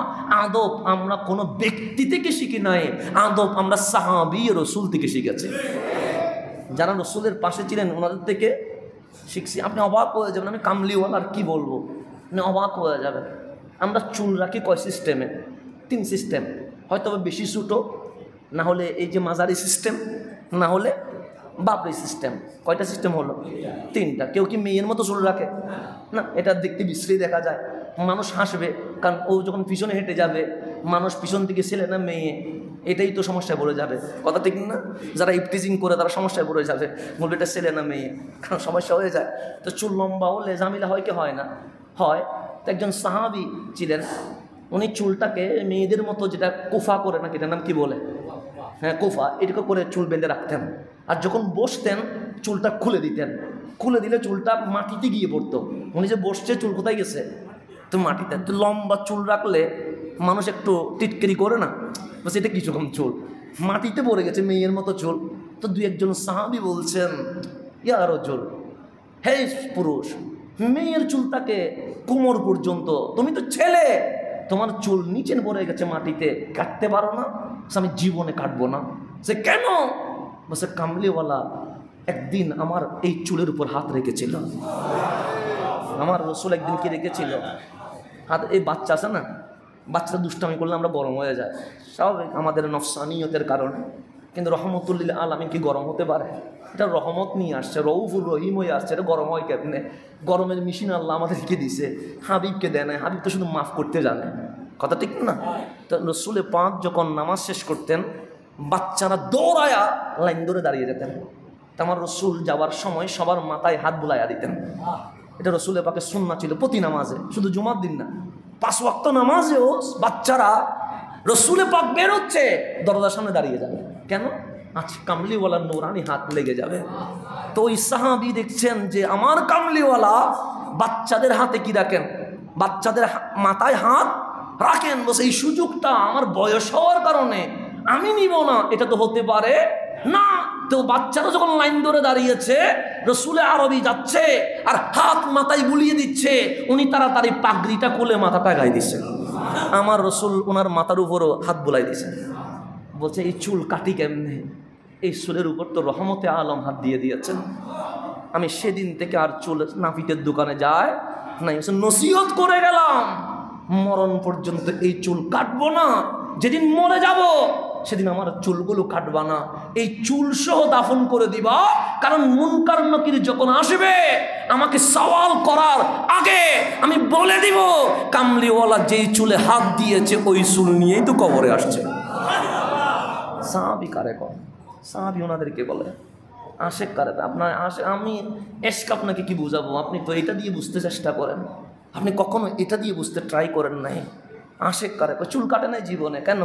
আদব আমরা কোনো ব্যক্তি থেকে শিখি নাই, আদব আমরা সাহাবী রসুল থেকে শিখেছি। যারা রসুলের পাশে ছিলেন ওনাদের থেকে শিখছি। আপনি অবাক হয়ে যাবেন, আমি কামলিওয়ালার কি বলবো, আপনি অবাক হয়ে যাবেন। আমরা চুল রাখি কয় সিস্টেমে? 3 সিস্টেম, হয়তো বেশি ছোটো, না হলে এই যে মাঝারি সিস্টেম, না হলে বাবরি সিস্টেম। কয়টা সিস্টেম হলো? 3টা। কেউ কি মেয়ের মতো চুল রাখে? না, এটা দেখতে বিশ্রী দেখা যায়, মানুষ হাসবে, কারণ ও যখন পিছনে হেঁটে যাবে মানুষ পিছন দিকে ছেলে না মেয়ে, এটাই তো সমস্যায় পড়ে যাবে। কথা ঠিক না? যারা ইফটিজিং করে তারা সমস্যায় পড়ে যাবে, বলবে এটা ছেলে না মেয়ে, কারণ সমস্যা হয়ে যায়। তো চুল লম্বা হলে ঝামেলা হয় কি হয় না? হয়। তো একজন সাহাবী ছিলেন, উনি চুলটাকে মেয়েদের মতো যেটা কোফা করে, নাকি এটার নাম কি বলে? হ্যাঁ কোফা, এটাকে করে চুল বেঁধে রাখতেন। আর যখন বসতেন চুলটা খুলে দিতেন, খুলে দিলে চুলটা মাটিতে গিয়ে পড়তো। উনি যে বসছে চুল কোথায় গেছে? তো মাটিতে। তো লম্বা চুল রাখলে মানুষ একটু টিটকারি করে না, বলছে এটা কিছুক্ষণ চুল মাটিতে পড়ে গেছে, মেয়ের মতো চুল। তো 2-1 সাহাবী বলছেন ইয়া রাজুল, হে পুরুষ, মেয়ের চুলটাকে কোমর পর্যন্ত, তুমি তো ছেলে, তোমার চুল নিচে পড়ে গেছে মাটিতে, কাটতে পারো না? আমি জীবনে কাটবো না। সে কেন? বলছে কামলিওয়ালা একদিন আমার এই চুলের উপর হাত রেখেছিল। আমার রসুল একদিন কি রেখেছিল? হাত। এই বাচ্চা আছে না, বাচ্চারা দুষ্টামি করলে আমরা গরম হয়ে যায়, স্বাভাবিক, আমাদের নফসানিয়তের কারণে। কিন্তু রহমতুল্লিল আলামিন কি গরম হতে পারে? এটা রহমত নিয়ে আসছে, রউফুর রহিম হয়ে আসছে, এটা গরম হয় কেমনে? গরমের মেশিন আল্লাহ আমাদেরকে দিছে, হাবিবকে দেয় না। হাবিব তো শুধু মাফ করতে জানে, কথা ঠিক না? তো রসুলে পাক যখন নামাজ শেষ করতেন বাচ্চারা দৌড়ায়া লাইন ধরে দাঁড়িয়ে যেতেন। তো আমার রসুল যাওয়ার সময় সবার মাথায় হাত বুলাইয়া দিতেন। এটা রসুলের পাকে সুন্নাহ ছিল প্রতি নামাজে, শুধু জুমার দিন না, 5 ওয়াক্ত নামাজেও বাচ্চারা রসুলে পাক বেরোচ্ছে দরজার সামনে দাঁড়িয়ে যাবে। কেন? আচ্ছা, কামলিওয়ালার নূরানি হাত লেগে যাবে। তো ওই সাহাবী দেখছেন যে আমার কামলিওয়ালা বাচ্চাদের হাতে কি রাখেন? বাচ্চাদের মাথায় হাত রাখেন। বসে এই সুযোগটা আমার বয়স হওয়ার কারণে আমি নিব না, এটা তো হতে পারে না। তো বাচ্চারা যখন লাইন ধরে দাঁড়িয়েছে, রসুলে আরবি যাচ্ছে আর হাত মাথায় বুলিয়ে দিচ্ছে, উনি তাড়াতাড়ি পাগড়িটা খুলে মাথাটা গায়ে দিচ্ছেন। আমার রসুল ওনার মাথার উপরও হাত বুলাই দিয়েছেন। বলছে এই চুল কাটি কেমনে? এই চুলের উপর তো রহমতে আলম হাত দিয়ে দিয়েছেন। আমি সেদিন থেকে আর চুল নাপিতের দোকানে যায় নাই, নসিহত করে গেলাম। মরণ পর্যন্ত এই চুল কাটবো না, যেদিন মরে যাব সেদিন আমার চুলগুলো কাটবা না, এই চুল সহ দাফন করে দিবা। কারণ মুনকার নাকির যখন আসবে আমাকে সওয়াল করার আগে আমি বলে দিব কামলিওয়ালা যেই চুলে হাত দিয়েছে ওই চুল নিয়েই তো কবরে আসছে। সাহাবী কারে কয়? সাহাবী ওনাদেরকে বলে। আশেক কারে? আপনার আমি এশক আপনাকে কি বুঝাবো? আপনি তো এটা দিয়ে বুঝতে চেষ্টা করেন, আপনি কখনো এটা দিয়ে বুঝতে ট্রাই করেন নাই। আশেক কারে কয়? চুল কাটে নাই জীবনে। কেন?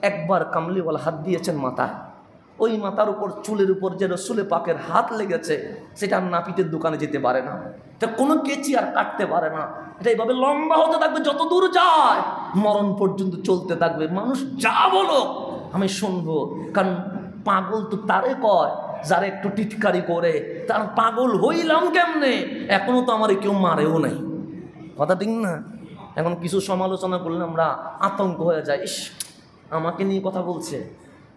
একবার কামলিওয়ালা হাত দিয়েছেন মাথায়, ওই মাথার উপর চুলের উপর যে রসুলে পাকের হাত লেগেছে সেটা নাপিতের দোকানে যেতে পারে না, এটা কোনো কেচি আর কাটতে পারে না। এটা এইভাবে লম্বা হতে থাকবে, যত দূর যায় মরণ পর্যন্ত চলতে থাকবে। মানুষ যা বলো আমি শুনবো, কারণ পাগল তো তারে কয় যারা একটু টিটকারি করে। তার পাগল হইলাম কেমনে? এখনো তো আমার কেউ মারেও নাই, কথা ঠিক না? এখন কিছু সমালোচনা করলে আমরা আতঙ্ক হয়ে যাই, ইস আমাকে নিয়ে কথা বলছে।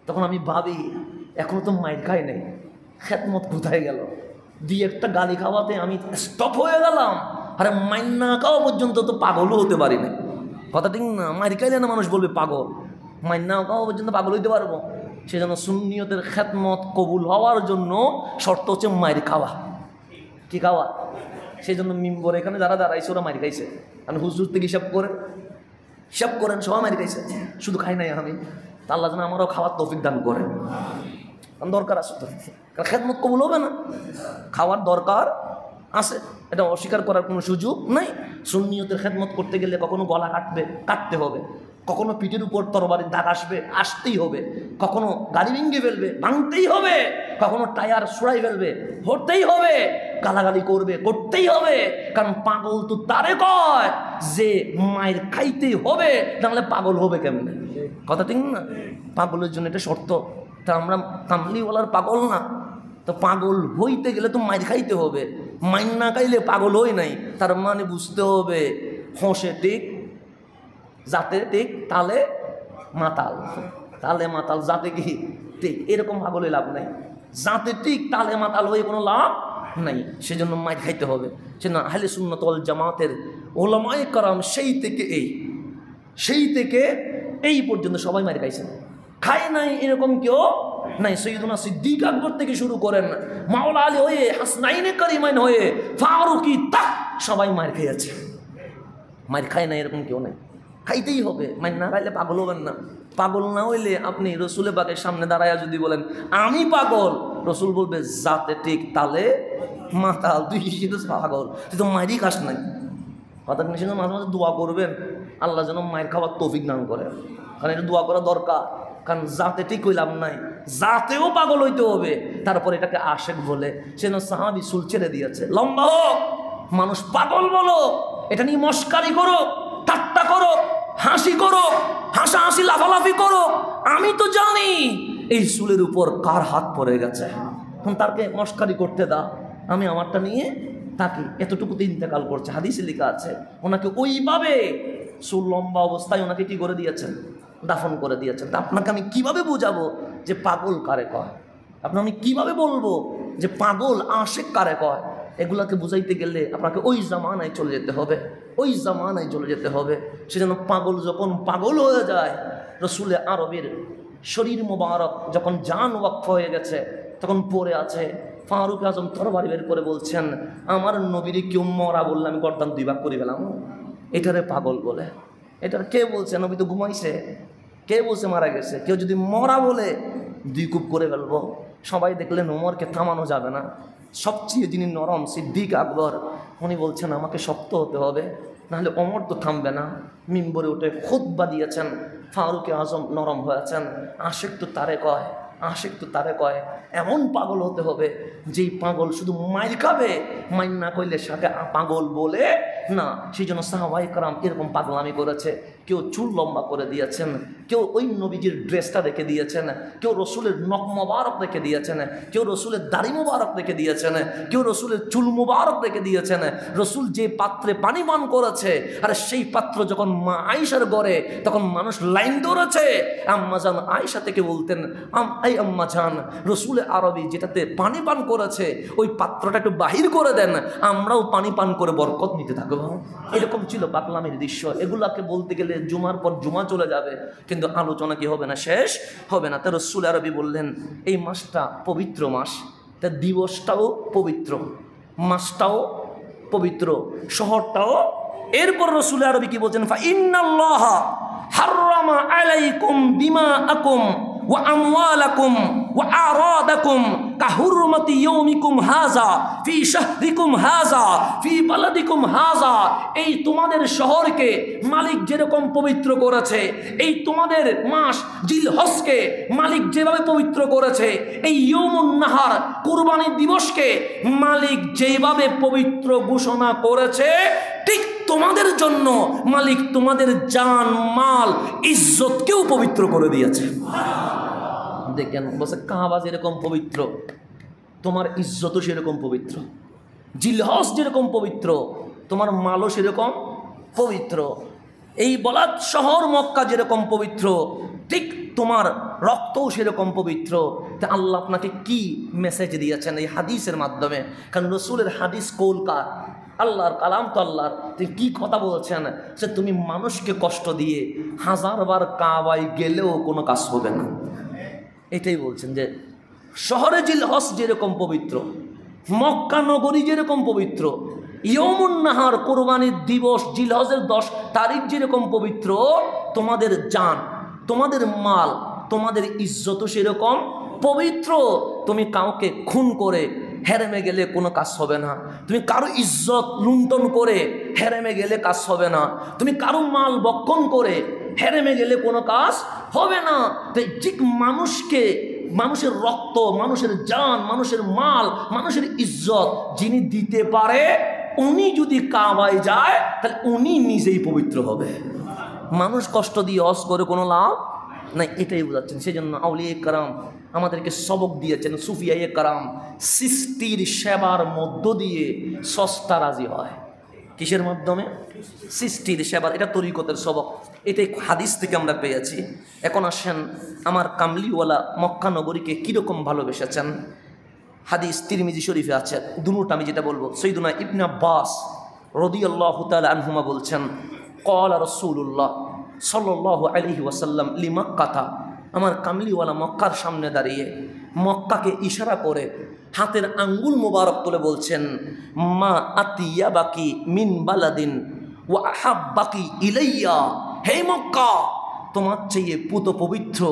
তখন আমি ভাবি এখনো তো মাইর খাই নাই, খেদমত কোথায় গেল? দিয়ে একটা গালি খাওয়াতে আমি স্টপ হয়ে গেলাম। আরে মাইর না খাওয়া পর্যন্ত তো পাগলও হতে পারি না, কথা ঠিক না? মাইর খাইলে না মানুষ বলবে পাগল, মাইর না খাওয়া পর্যন্ত পাগল হইতে পারবো। সেজন্য সুন্নিয়তের খেদমত কবুল হওয়ার জন্য শর্ত হচ্ছে মাইর খাওয়া। কি খাওয়া? সেই জন্য মিম্বর এখানে যারা দাঁড়াইছে ওরা মাইর খাইছে। আমি হুজুর থেকে হিসাব করেন সবাই মাইর খাইছে, শুধু খাই নাই আমি। তা আল্লাহ যেন আমারও খাওয়ার তৌফিক দান করেন। দরকার আছে তো, কারণ খেদমত কবুল হবে না, খাওয়ার দরকার আছে, এটা অস্বীকার করার কোনো সুযোগ নাই। সুন্নিয়তের খেদমত করতে গেলে কখনো গলা কাটতে হবে, কখনো পিঠের উপর তরবারির দাগ আসতেই হবে, কখনো গাড়ি ভেঙে ফেলবে, ভাঙতেই হবে, কখনো টায়ার ছুড়াই ফেলবে, হতেই হবে, গালাগালি করতেই হবে। কারণ পাগল তো তারে কয় যে মায়ের খাইতেই হবে, তাহলে পাগল হবে কেমনে? কথা ঠিক না? পাগলের জন্য এটা শর্ত। তা আমরা কামলিওয়ালার পাগল না, তো পাগল হইতে গেলে তো মায়ের খাইতে হবে। মাইর না খাইলে পাগল হই নাই, তার মানে বুঝতে হবে হোঁসে ঠিক, যাতে ঠিক, তালে মাতাল, তালে মাতাল যাতে কি ঠিক, এরকম পাগলে লাভ নাই। যাতে ঠিক তালে মাতাল হয়ে কোনো লাভ নাই, সেজন্য মায়ের খাইতে হবে। সে না আহলে সুন্নাত ওয়াল জামাতের ওলামায়ে কেরাম সেই থেকে এই পর্যন্ত সবাই মায়ের খাইছে, খায় নাই এরকম কেউ নাই। সৈয়দুনা সিদ্দিক আকবর থেকে শুরু করেন, মাওলা আলী হয়ে, হাসনাইনে কারিমাইন হয়ে, ফারুকি তাক সবাই মায়ের খেয়েছে। মায়ের খায় নাই এরকম কেউ নাই, খাইতেই হবে। মায়ের না খাইলে পাগল হবেন না। পাগল না হইলে আপনি রসুলের পাকের সামনে দাঁড়াইয়া যদি বলেন আমি পাগল, রসুল বলবে যাতে ঠিক তালে মাতাল, তুই তো পাগল, তুই তো মায়েরই খাস নাই। কথা নিশ্চয় মাঝে মাঝে দোয়া করবেন আল্লাহ যেন মায়ের খাবার তৌফিক দান করে, কারণ এটা দোয়া করা দরকার। কারণ যাতে ঠিক হইলাম নাই, যাতেও পাগল হইতে হবে, তারপর এটাকে আশেক বলে। সেজন্য সাহাবী চুল ছেড়ে দিয়েছে, লম্বা হোক, মানুষ পাগল বলো, এটা নিয়ে মস্কারি করো, ঠাট্টা করো, হাসি করো, হাসাহাসি লাফালাফি করো, আমি তো জানি এই চুলের উপর কার হাত পড়ে গেছে, তারকে মস্কারি করতে দাও, আমি আমারটা নিয়ে তাকে। এতটুকুতে ইন্তেকাল করছে, হাদিসে লেখা আছে ওনাকে ওইভাবে চুল লম্বা অবস্থায় ওনাকে কি করে দিয়েছেন? দাফন করে দিয়েছেন। তা আপনাকে আমি কিভাবে বোঝাবো যে পাগল কারে কয়? আমি কিভাবে বলবো যে পাগল আশেক কারে কয়? এগুলাকে বুঝাইতে গেলে আপনাকে ওই জামানায় চলে যেতে হবে। সেজন্য পাগল যখন পাগল হয়ে যায়, রসুলে আরবের শরীর মোবারক যখন জান ওয়াকফ হয়ে গেছে, তখন পড়ে আছে, ফারুক আজম তরবারি বের করে বলছেন আমার নবীর কেউ মরা বললে আমি গর্দান 2 ভাগ করে ফেলাম। এটারে পাগল বলে। এটার কে বলছে? নবী তো ঘুমাইছে। কে বলছে মারা গেছে? কেউ যদি মরা বলে 2 কূপ করে ফেলবো। সবাই দেখলেন ওমরকে থামানো যাবে না, সবচেয়ে যিনি নরম সিদ্দিক আকবর, উনি বলছেন আমাকে শক্ত হতে হবে, নাহলে ওমর তো থামবে না। মিম্বরে উঠে খুতবা দিয়েছেন, ফারুকে আজম নরম হয়েছেন। আশেক তো তারে কয়, এমন পাগল হতে হবে যেই পাগল শুধু মাইর খাবে, মাইর না কইলে সাথে পাগল বলে না। সেই জন্য সাহাবায়ে কেরাম এরকম পাগলামি করেছে। কেউ চুল লম্বা করে দিয়েছেন, কেউ ওই নবীজির ড্রেসটা রেখে দিয়েছেন, কেউ রসুলের নখ মোবারক রেখে দিয়েছেন, কেউ রসুলের দাড়ি মোবারক রেখে দিয়েছেন, কেউ রসুলের চুল মোবারক রেখে দিয়েছেন। রসুল যে পাত্রে পানি পান করেছে, আর সেই পাত্র যখন মা আয়েশার ঘরে, তখন মানুষ লাইন ধরেছে। আম্মা জান আয়েশা থেকে বলতেন এই আম্মা জান, রসুল আরবি যেটাতে পানি পান করেছে ওই পাত্রটা একটু বাহির করে দেন, আমরাও পানি পান করে বরকত নিতে থাকবো। এরকম ছিল পাগলামির দৃশ্য। এগুলাকে বলতে গেলে জুমার পর জুমা চলে যাবে, কিন্তু আলোচনা কি হবে না, শেষ হবে না। তার রাসূল আরবি বললেন এই মাসটা পবিত্র মাস, তার দিবসটাও পবিত্র, মাসটাও পবিত্র, শহরটাও। এরপর রাসূল আরবি কি বলছেন, ফা ইন্নাল্লাহা হাররামা আলাইকুম দিমাআকুম ওয়া আমওয়ালাকুম ওয়া আরাদাকুম কাহুরমাতি ইয়াউমিকুম হাযা ফি শাহরিকুম হাযা ফি বালাদিকুম হাযা। এই তোমাদের শহরকে মালিক যেরকম পবিত্র করেছে, এই তোমাদের মাস জিলহজকে মালিক যেভাবে পবিত্র করেছে, এই ইয়াউমুন নাহার কুরবানির দিবসকে মালিক যেভাবে পবিত্র ঘোষণা করেছে, ঠিক তোমাদের জন্য মালিক তোমাদের জান মাল ইজ্জতকেও পবিত্র করে দিয়েছে। দেখেন, বলছে কাবা যেরকম পবিত্র, তোমার ইজ্জতও সেরকম পবিত্র। জিলহজ যেরকম পবিত্র, তোমার মালও সেরকম পবিত্র। এই বলাদ শহর মক্কা যেরকম পবিত্র, ঠিক তোমার রক্তও সেরকম পবিত্র। তা আল্লাহ আপনাকে কি মেসেজ দিয়েছেন এই হাদিসের মাধ্যমে? কারণ রসুলের হাদিস কৌলকার, আল্লাহর কালাম তো আল্লাহর। তিনি কি কথা বলছেন, যে তুমি মানুষকে কষ্ট দিয়ে 1000বার কাবায় গেলেও কোনো কাজ হবে না। এটাই বলছেন যে শহরে জিলহজ যেরকম পবিত্র, মক্কা নগরী যেরকম পবিত্র, ইয়াউমুন নাহার কোরবানির দিবস জিলহজের 10 তারিখ যেরকম পবিত্র, তোমাদের জান, তোমাদের মাল, তোমাদের ইজ্জতও সেরকম পবিত্র। তুমি কাউকে খুন করে হেরেমে গেলে কোনো কাজ হবে না। তুমি কারো ইজ্জত লুণ্ঠন করে হেরেমে গেলে কাজ হবে না। তুমি কারো মাল বক্ষণ করে হেরেমে গেলে কোনো কাজ হবে না। তাই ঠিক মানুষকে, মানুষের রক্ত, মানুষের জান, মানুষের মাল, মানুষের ইজ্জত যিনি দিতে পারে, উনি যদি কাবায় যায় তাহলে উনি নিজেই পবিত্র হবে। মানুষ কষ্ট দিয়ে হজ করে কোনো লাভ নাই, এটাই বোঝাচ্ছেন। সেই জন্য আউলিয়া কারাম আমাদেরকে সবক দিয়েছেন। সুফিয়ায়ে কারাম সৃষ্টির সেবার মধ্য দিয়ে সস্তা রাজি হয়। কিসের মাধ্যমে? সৃষ্টির সেবার। এটা তরিকতের সবক, এটাই হাদিস থেকে আমরা পেয়েছি। এখন আসেন, আমার কামলিওয়ালা মক্কা নগরীকে কীরকম ভালোবেসেছেন। হাদিস তিরমিজি শরীফে আছে, দুটো আমি যেটা বলবো। সৈয়দুনা ইবনে আব্বাস রাদিয়াল্লাহু তাআলা আনহুমা বলছেন, ক্বালা রাসূলুল্লাহ সাল্লাল্লাহু আলাইহি ওয়াসাল্লাম লিমাক্কাতা, আমার কামলিওয়ালা মক্কার সামনে দাঁড়িয়ে মক্কাকে ইশারা করে হাতের আঙ্গুল মোবারক তুলে বলছেন, মা আতিয়া বাকি মিন বালাদিন ওয়া আহাব্বাকি ইলাইয়া, হে মক্কা, তোমার চেয়ে পুত পবিত্র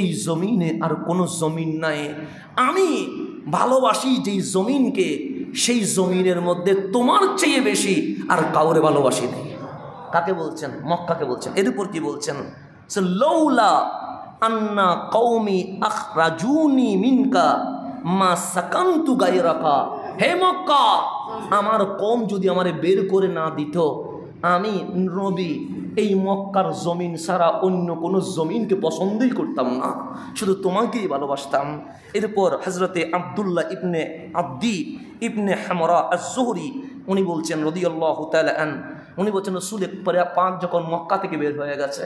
এই জমিনে আর কোনো জমিন নাই। আমি ভালোবাসি যেই জমিনকে, সেই জমিনের মধ্যে তোমার চেয়ে বেশি আর কাউরে ভালোবাসি নেই। কাকে বলছেন? মক্কাকে বলছেন। এর উপর কি বলছেন? লৌলা আন্না কওমি আখরাজুনি মিনকা মা সাকান্তু গায়রাকা, হে মক্কা, আমার কওম যদি আমারে বের করে না দিত, আমি নবী এই মক্কার জমিন ছাড়া অন্য কোনো জমিনকে পছন্দই করতাম না, শুধু তোমাকেই ভালোবাসতাম। এরপর হযরতে আব্দুল্লাহ ইবনে আব্দি ইবনে হামরা আজ-জুহরি উনি বলছেন রাদিয়াল্লাহু তাআলা আন, উনি বলছেন রাসূল পাক যখন মক্কা থেকে বের হয়ে গেছে,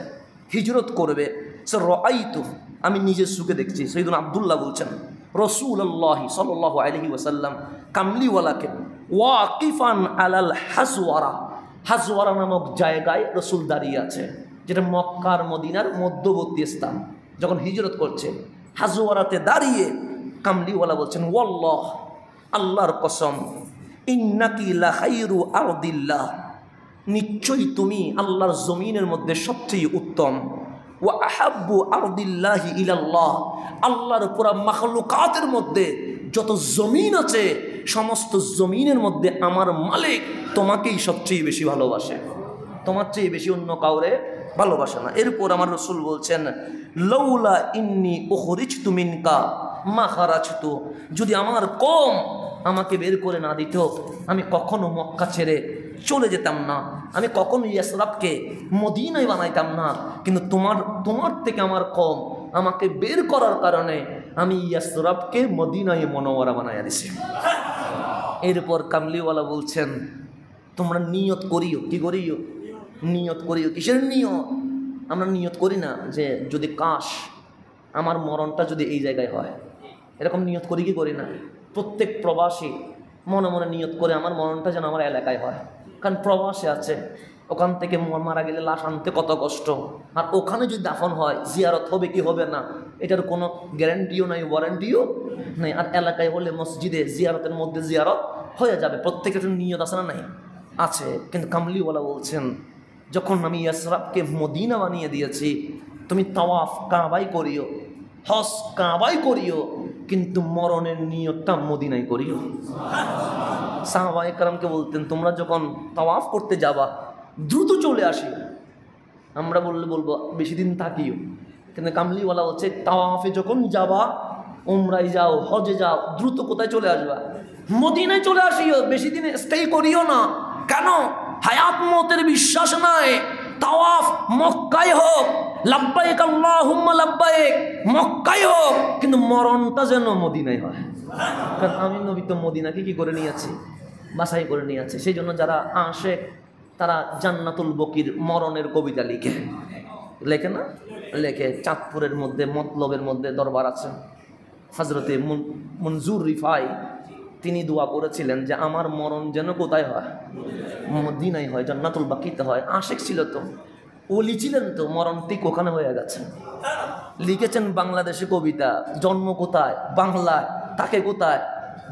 হিজরত করবে, সে রাআইতু, আমি নিজের চোখে দেখছি। সাইয়্যিদুনা আব্দুল্লাহ বলছেন রাসূলুল্লাহ সাল্লাল্লাহু আলাইহি ওয়াসাল্লাম কামলিওয়ালাকে ওয়াকিফান আলাল হাজওয়ারা, হাজওয়ারা নামক জায়গায় রসুল দাঁড়িয়ে আছে, যেটা মক্কার মদিনার মধ্যবর্তী স্থান। যখন হিজরত করছে হাজওয়ারাতে দাঁড়িয়ে কামলিওয়ালা বলছেন, ওয়াল্লাহ, আল্লাহর কসম, ইন্নাকি লাখাইরু আরদিল্লাহ, নিশ্চয়ই তুমি আল্লাহর জমিনের মধ্যে সবচেয়ে উত্তম। ওয়া আহাব্বু আরদিল্লাহি ইলাল্লাহ, আল্লাহর পুরা মাখলুকাতের মধ্যে যত জমিন আছে সমস্ত জমিনের মধ্যে আমার মালিক তোমাকেই সবচেয়ে বেশি ভালোবাসে, তোমার চেয়ে বেশি অন্য কাউরে ভালোবাসে না। এরপর আমার রসুল বলছেন, লৌলা ইন্নি উখরিজতু মিনকা মা খারাজতু, যদি আমার কম আমাকে বের করে না দিত, আমি কখনো মক্কা ছেড়ে চলে যেতাম না, আমি কখনো ইয়াসরাবকে মদিনায় বানাইতাম না। কিন্তু তোমার থেকে আমার কম আমাকে বের করার কারণে আমি ইয়াসরাবকে মদিনায় মুনাওয়ারা বানাইয়া দিছি। এরপর কামলিওয়ালা বলছেন, তোমরা নিয়ত করিও, কি করিও? নিয়ত করিও। কিসের নিয়ত? আমরা নিয়ত করি না যে যদি কাশ আমার মরণটা যদি এই জায়গায় হয়, এরকম নিয়ত করি কি করি না? প্রত্যেক প্রবাসী মনে মনে নিয়ত করে আমার মরণটা যেন আমার এলাকায় হয়। কারণ প্রবাসে আছে, ওখান থেকে মারা গেলে লাশ আনতে কত কষ্ট, আর ওখানে যদি দাফন হয় জিয়ারত হবে কি হবে না এটার কোনো গ্যারান্টিও নাই, ওয়ারেন্টিও নেই। আর এলাকায় হলে মসজিদে জিয়ারতের মধ্যে জিয়ারত হয়ে যাবে, প্রত্যেকের নিয়ত আছে না নাই? আছে। কিন্তু কামলিওয়ালা বলছেন যখন আমি ইয়াসরাবকে মদিনা বানিয়ে দিয়েছি, তুমি তাওয়াফ কাবাই করিও, হজ কাবাই করিও, কিন্তু মরণের নিয়তটা মদিনায় করিও। সাহাবায়ে কেরামকে বলতেন তোমরা যখন তাওয়াফ করতে যাবা দ্রুত চলে আসিও। আমরা বলবো বেশি দিন থাকিও, কিন্তু কামলিওয়ালা হচ্ছে তাওয়াফে যখন যাবা, উমরায় যাও, হজে যাও, দ্রুত কোথায় চলে আসবা? মদিনায় চলে আসিও, বেশি দিন স্টে করিও না। কেন? হায়াত মতের বিশ্বাস নাই। তাওয়াফ মক্কায় হোক, লাব্বাইক আল্লাহুম্মা লাব্বাইক মক্কায় হোক, কিন্তু মরণটা যেন মদিনায় হয়। কারণ আমি নবী তো মদিনাকে কি করে নিয়েছি? বাছাই করে নিয়েছি। সেই জন্য যারা আশেক তারা জান্নাতুল বকির মরণের কবিতা লেখে না? লেখে। চাঁদপুরের মধ্যে মতলবের মধ্যে দরবার আছে, হজরতে মনজুর রিফাই তিনি দোয়া করেছিলেন যে আমার মরণ যেন কোথায় হয়? মদিনায় হয়, জান্নাতুল বাকিতে হয়। আশেক ছিল তো, ওলি ছিলেন তো, মরণ ঠিক ওখানে হয়ে গেছে। লিখেছেন বাংলাদেশে কবিতা, জন্ম কোথায়? বাংলায়, তাকে কোথায়?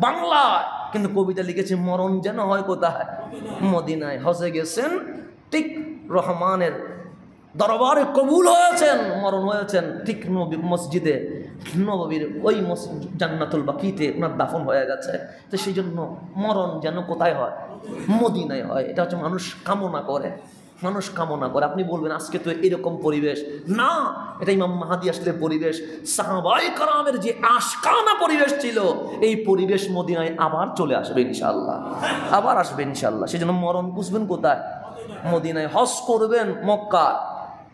বাংলায়, কিন্তু কবিতা লিখেছে মরণ যেন হয় কোথায়? মদিনায়। হজে গেছেন, ঠিক রহমানের দরবারে কবুল হয়েছেন, মরণ হয়েছেন ঠিক নবী মসজিদে নববীর ওই জান্নাতুল বাকিতে ওনার দাফন হয়ে গেছে। তো সেই জন্য মরণ যেন কোথায় হয়? মদিনায় হয়। এটা হচ্ছে মানুষ কামনা করে, মানুষ কামনা করে। আপনি বলবেন আজকে তো এরকম পরিবেশ না, এটা ইমাম মাহাদি আসলে পরিবেশ, সাহাবায়ে কেরামের যে আশকানা পরিবেশ ছিল, এই পরিবেশ মদিনায় আবার চলে আসবে ইনশাআল্লাহ, আবার আসবে ইনশাআল্লাহ। সেই জন্য মরণ বুঝবেন কোথায়? মদিনায়। হজ করবেন মক্কায়,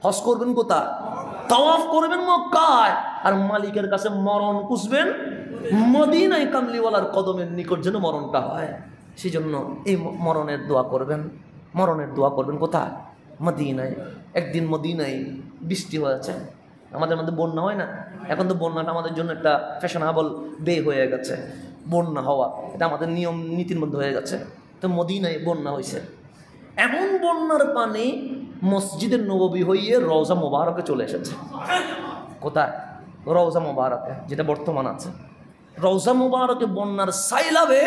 হজ করবেন কোথায়? তাওয়াফ করবেন মক্কায়, আর মালিকের কাছে মরণ খুঁজবেন মদিনায়। কামলিওয়ালার কদমের নিকট যেন মরণটা হয়। সেই জন্য এই মরণের দোয়া করবেন, মরণের দোয়া করবেন কোথায়? মদিনায়। একদিন মদিনায় বৃষ্টি হয়েছে, আমাদের মধ্যে বন্যা হয় না? এখন তো বন্যাটা আমাদের জন্য একটা ফ্যাশনেবল বে হয়ে গেছে, বন্যা হওয়া এটা আমাদের নিয়ম নীতির মধ্যে হয়ে গেছে। তো মদিনায় বন্যা হয়েছে, এমন বন্যার পানি মসজিদে নববী হইয়ে রওজা মোবারকে চলে এসেছে। কোথায়? রওজা মোবারকে, যেটা বর্তমান আছে। রওজা মোবারকে বন্যার সাইলাবে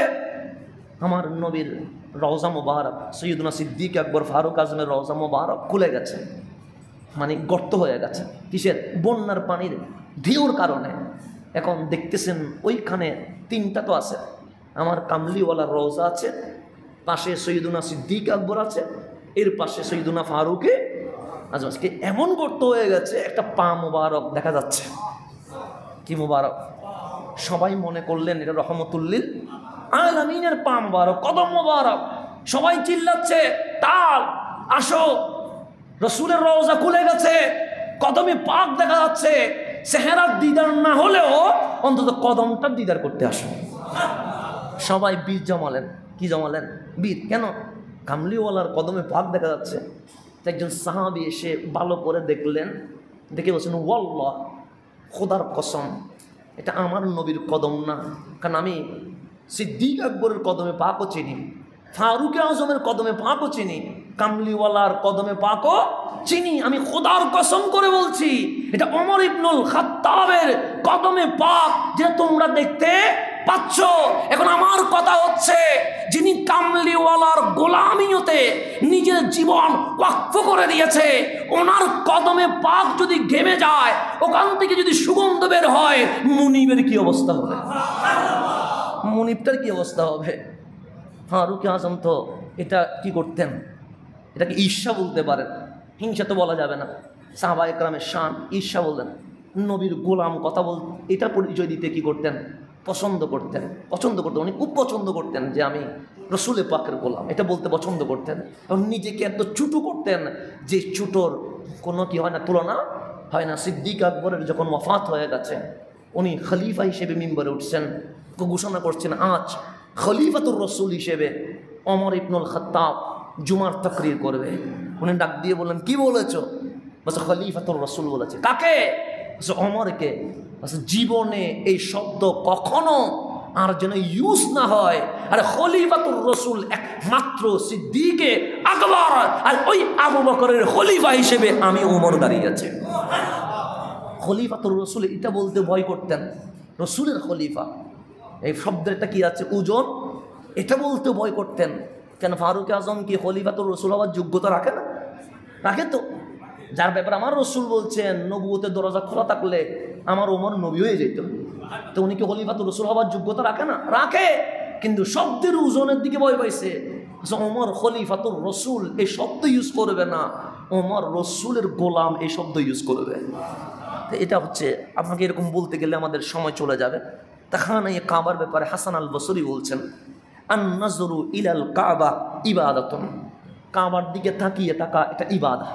আমার নবীর রওজা মোবারক, সৈয়দনা সিদ্দিক আকবর ফারুক আজমের রওজা মোবারক খুলে গেছে, মানে গর্ত হয়ে গেছে। কিসের? বন্যার পানির ঢেউর কারণে। এখন দেখতেছেন ওইখানে তিনটা তো আছে, আমার কামলিওয়ালার রওজা আছে, পাশে সৈয়দনা সিদ্দিক আকবর আছে, এর পাশে সৈয়দনা ফারুকে আজমকে। এমন গর্ত হয়ে গেছে, একটা পা মোবারক দেখা যাচ্ছে। কি মোবারক? সবাই মনে করলেন এটা রহমতুল্লিল আলামিনের পা মোবারক, কদম মোবারক। সবাই চিল্লাচ্ছে তাল, আসো, রসুলের রওজা খুলে গেছে, কদমে পাক দেখা যাচ্ছে। চেহারার দিদার না হলেও অন্তত কদমটার দিদার করতে আসো। সবাই বীর জমালেন। কি জমালেন? বীর। কেন? কামলিওয়ালার কদমে পাক দেখা যাচ্ছে। একজন সাহাবী এসে ভালো করে দেখলেন, দেখে বলছেন ওয়াল্লাহ, খোদার কসম, এটা আমার নবীর কদম না। কারণ আমি সিদ্দিক আকবরের কদমে পাকও চিনি, ফারুক আজমের কদমে পাকও চিনি, কামলিওয়ালার কদমে পাকও চিনি। আমি খোদার কসম করে বলছি, এটা ওমর ইবনুল খাত্তাবের কদমে পাক, যেটা তোমরা দেখতে পাচ্ছ। এখন আমার কথা হচ্ছে, যিনি কামলিওয়ালার গোলামিয়তে নিজের জীবন ওয়াকফ করে দিয়েছে, ওনার কদমে পাক যদি ঘেমে যায়, ওখান থেকে যদি সুগন্ধ বের হয়, মুনিবের কি অবস্থা হবে? মুনিবটার কি অবস্থা হবে? ফারুক আজম তো এটা কি করতেন? এটাকে ঈর্ষা বলতে পারেন, হিংসা তো বলা যাবে না। সাহাবায়ে কেরামের শান, ঈর্ষা বলতেন। নবীর গোলাম কথা এটা পরিচয় দিতে কি করতেন? পছন্দ করতেন, উনি খুব পছন্দ করতেন যে আমি রসুলে পাকের গোলাম, এটা বলতে পছন্দ করতেন। এবং নিজেকে এত ছোটো করতেন যে ছোটোর কোনো কি হয় না, তুলনা হয় না। সিদ্দিক আকবরের যখন ওয়াফাত হয়ে গেছে, উনি খলিফা হিসেবে মিম্বরে উঠছেন, ঘোষণা করছেন আজ খলিফাতুর রসুল হিসেবে ওমর ইবনুল খাত্তাব জুমার তাকরির করবে। উনি ডাক দিয়ে বললেন কি বলেছ? বলছে খলিফাতুর রসুল বলেছে। কাকে? ওমরকে। জীবনে এই শব্দ কখনো আর যেন ইউজ না হয়। আর খলিফাতুর রসুল একমাত্র সিদ্দিকে আকবর, আর ওই আবু বকরের খলিফা হিসেবে আমি ওমর দাঁড়িয়ে আছে। খলিফাতুর রসুল এটা বলতে ভয় করতেন, রসুলের খলিফা এই শব্দটা কি আছে ওজন, এটা বলতে ভয় করতেন। কেন ফারুক আজম কি খলিফাতুর রসুল হওয়ার যোগ্যতা রাখে না? রাখে তো। যার ব্যাপারে আমার রসুল বলছেন নবুয়তের দরজা খোলা থাকলে আমার ওমর নবী হয়ে যেত, তো উনি কি খলিফাতুর রসুল হওয়ার যোগ্যতা রাখে না? রাখে, কিন্তু শব্দের ওজনের দিকে ভয় পাইছে। ওমর খলিফাতুর রসুল এই শব্দ ইউজ করবে না, ওমর রসুলের গোলাম এই শব্দ ইউজ করবে। এটা হচ্ছে, আপনাকে এরকম বলতে গেলে আমাদের সময় চলে যাবে। তখন এই কাবার ব্যাপারে হাসান আল বসরি বলছেন, আন-নাজরু ইলাল কাবা ইবাদাতুন, কাবার দিকে তাকিয়ে থাকা এটা ইবাদা।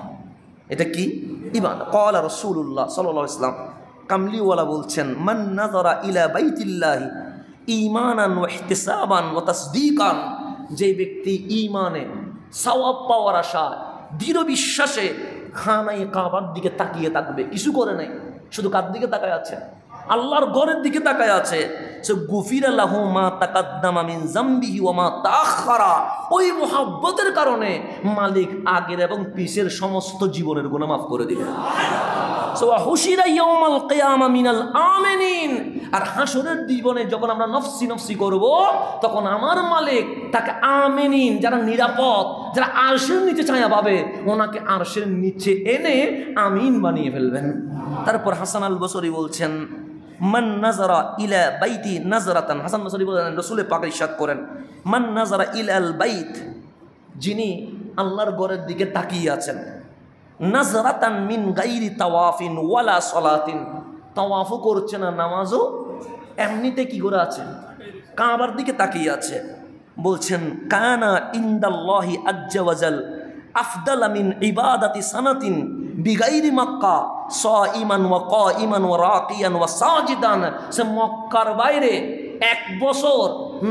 এটা কি? ইবাদা। ক্বালা রাসূলুল্লাহ সাল্লাল্লাহু আলাইহি ওয়াসাল্লাম, কামলিওয়ালা বলছেন, মান নাযারা ইলা বাইতিল্লাহি ঈমানান ওয়া ইহতিসাবান ওয়া তাসদীকান, যে ব্যক্তি ঈমানে সওয়াব পাওয়ার আশায় দৃঢ় বিশ্বাসে খানায়ে কাবার দিকে তাকিয়ে থাকবে, কিছু করে নাই, শুধু কার দিকে তাকায় আছে? আল্লাহর ঘরের দিকে তাকায় আছে, সে গুফিরা লাহু মা তাকাদ্দামা মিন যামবিহি ওয়া মা তাআখারা, ওই মুহাব্বতের কারণে মালিক আগের এবং পিছের সমস্ত জীবনের গুনাহ মাফ করে দিবেন। ওয়া হুশিরা ইয়াউমাল কিয়ামা মিনাল আমিনিন, আর হাসরের জীবনে যখন আমরা নফসি নফসি করব, তখন আমার মালিক তাকে আমিনিন, যারা নিরাপদ, যারা আরশের নিচে ছায়া পাবে, ওনাকে আরশের নিচে এনে আমিন বানিয়ে ফেলবেন। তারপর হাসান আল বসরি বলছেন, মান নাজারা ইলা বাইতি নাজরাতান, হাসান বসরি বলেন রাসূল পাক ইরশাদ করেন, মান নাজারা ইলাল বাইত, যিনি আল্লাহর ঘরের দিকে তাকিয়ে আছেন, নাজরাতান মিন গাইরি তাওয়াফিন ওয়ালা সালাতিন, তাওয়াফও করছে না, নামাজও এমনিতে কি করে আছে, কাবার দিকে তাকিয়ে আছে, বলছেন কানা ইনদাল্লাহি আজ্জা ওয়াজাল আফদালা মিন ইবাদাতি সানাতিন বিগাইরি মক্কা সাইমান ওয়া কাইমান ওয়া রাকিয়ান ওয়া সাজিদান, সে মক্কার বাইরে 1 বছর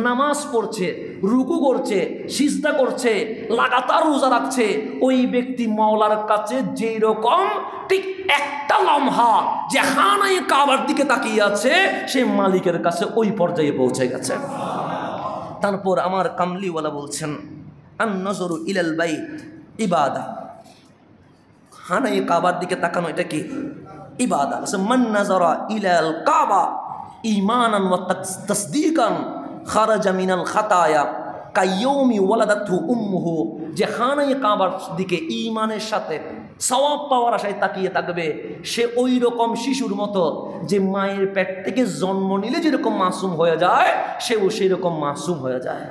নামাজ পড়ছে, রুকু করছে, সিজদা করছে, লাগাতার রোজা রাখছে, ওই ব্যক্তি মাওলার কাছে যেই রকম ঠিক একটা লম্হা যে খানায়ে কাবার দিকে তাকিয়ে আছে, সে মালিকের কাছে ওই পর্যায়ে পৌঁছে গেছে। তারপর আমার কামলিওয়ালা বলছেন, আন-নাজরু ইলাল বাইত ইবাদা, খানায়ে কাবার দিকে তাকানো এটা কি? ইবাদা। মান নাজারা ইলাল কাবা ঈমানান ওয়া তাসদীকান খারাজা মিনাল খাতায়া কাইয়ুমি ওয়ালাদাতহু উম্মুহু, যে খানায়ে কাবার দিকে ঈমানের সাথে সওয়াব পাওয়ার আশায় তাকিয়ে থাকবে, সে ওই রকম শিশুর মতো যে মায়ের পেট থেকে জন্ম নিলে যেরকম মাসুম হয়ে যায়, সেও সেই রকম মাসুম হয়ে যায়।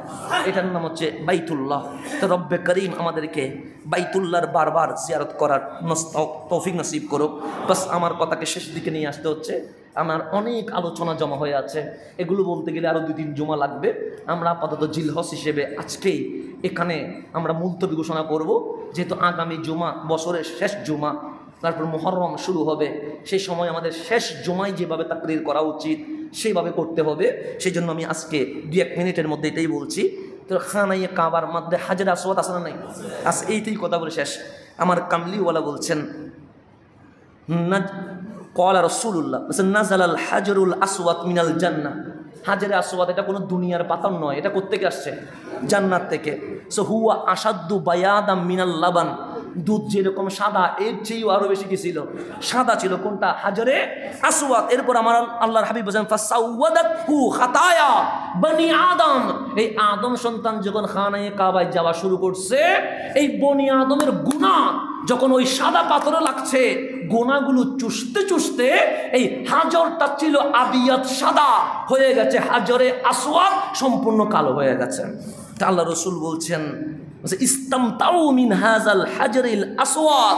এটার নাম হচ্ছে বাইতুল্লাহ। তো রব্বে করিম আমাদেরকে বাইতুল্লাহর বারবার জিয়ারত করার তৌফিক নসিব করুক। বাস আমার কথাকে শেষ দিকে নিয়ে আসতে হচ্ছে, আমার অনেক আলোচনা জমা হয়ে আছে, এগুলো বলতে গেলে আরও 2-3 জুমা লাগবে। আমরা আপাতত জিলহজ হিসেবে আজকেই এখানে আমরা মুলতবি ঘোষণা করব, যেহেতু আগামী জুমা বছরের শেষ জুমা, তারপর মুহররম শুরু হবে, সেই সময় আমাদের শেষ জুমায় যেভাবে তাকরীর করা উচিত সেইভাবে করতে হবে। সেই জন্য আমি আজকে 2-1 মিনিটের মধ্যে এটাই বলছি। তো খানায়ে কাবার মধ্যে হাজরে আসওয়াদ আছে না নাই? আজ এইটাই কথা বলে শেষ। আমার কামলিওয়ালা বলছেন, ক্বালা রাসূলুল্লাহ নাযালাল হাজরুল আসওয়াদ মিনাল জান্নাহ, হাজরে আসওয়াদ এটা কোনো দুনিয়ার পাথর নয়, এটা কোত্থেকে আসছে? জান্নাত থেকে। সো হুয়া আসাদ্দু বায়াদাম মিনাল লাবান, দুধ যেরকম সাদা এর চেয়েও আরো বেশি কি ছিল? সাদা ছিল। কোনটা? হাজরে আসওয়াদ। এরপর আমার আল্লাহর হাবিব বলেন ফাসাওয়াদাতহু খাতায়া বনি আদম, এই আদম সন্তান যখন খানায়ে কাবায় যাওয়া শুরু করছে, এই বনি আদমের গুনাহ যখন ওই সাদা পাথরে লাগছে, গোনাগুলো চুষতে চুষতে এই হাজরটা ছিল আবিয়াত সাদা হয়ে গেছে, হাজরে আসওয়াদ সম্পূর্ণ কালো হয়ে গেছে। তা আল্লাহ রসুল বলছেন ইস্তামতাউ মিন হাযাল হাজরিল আসওয়াদ,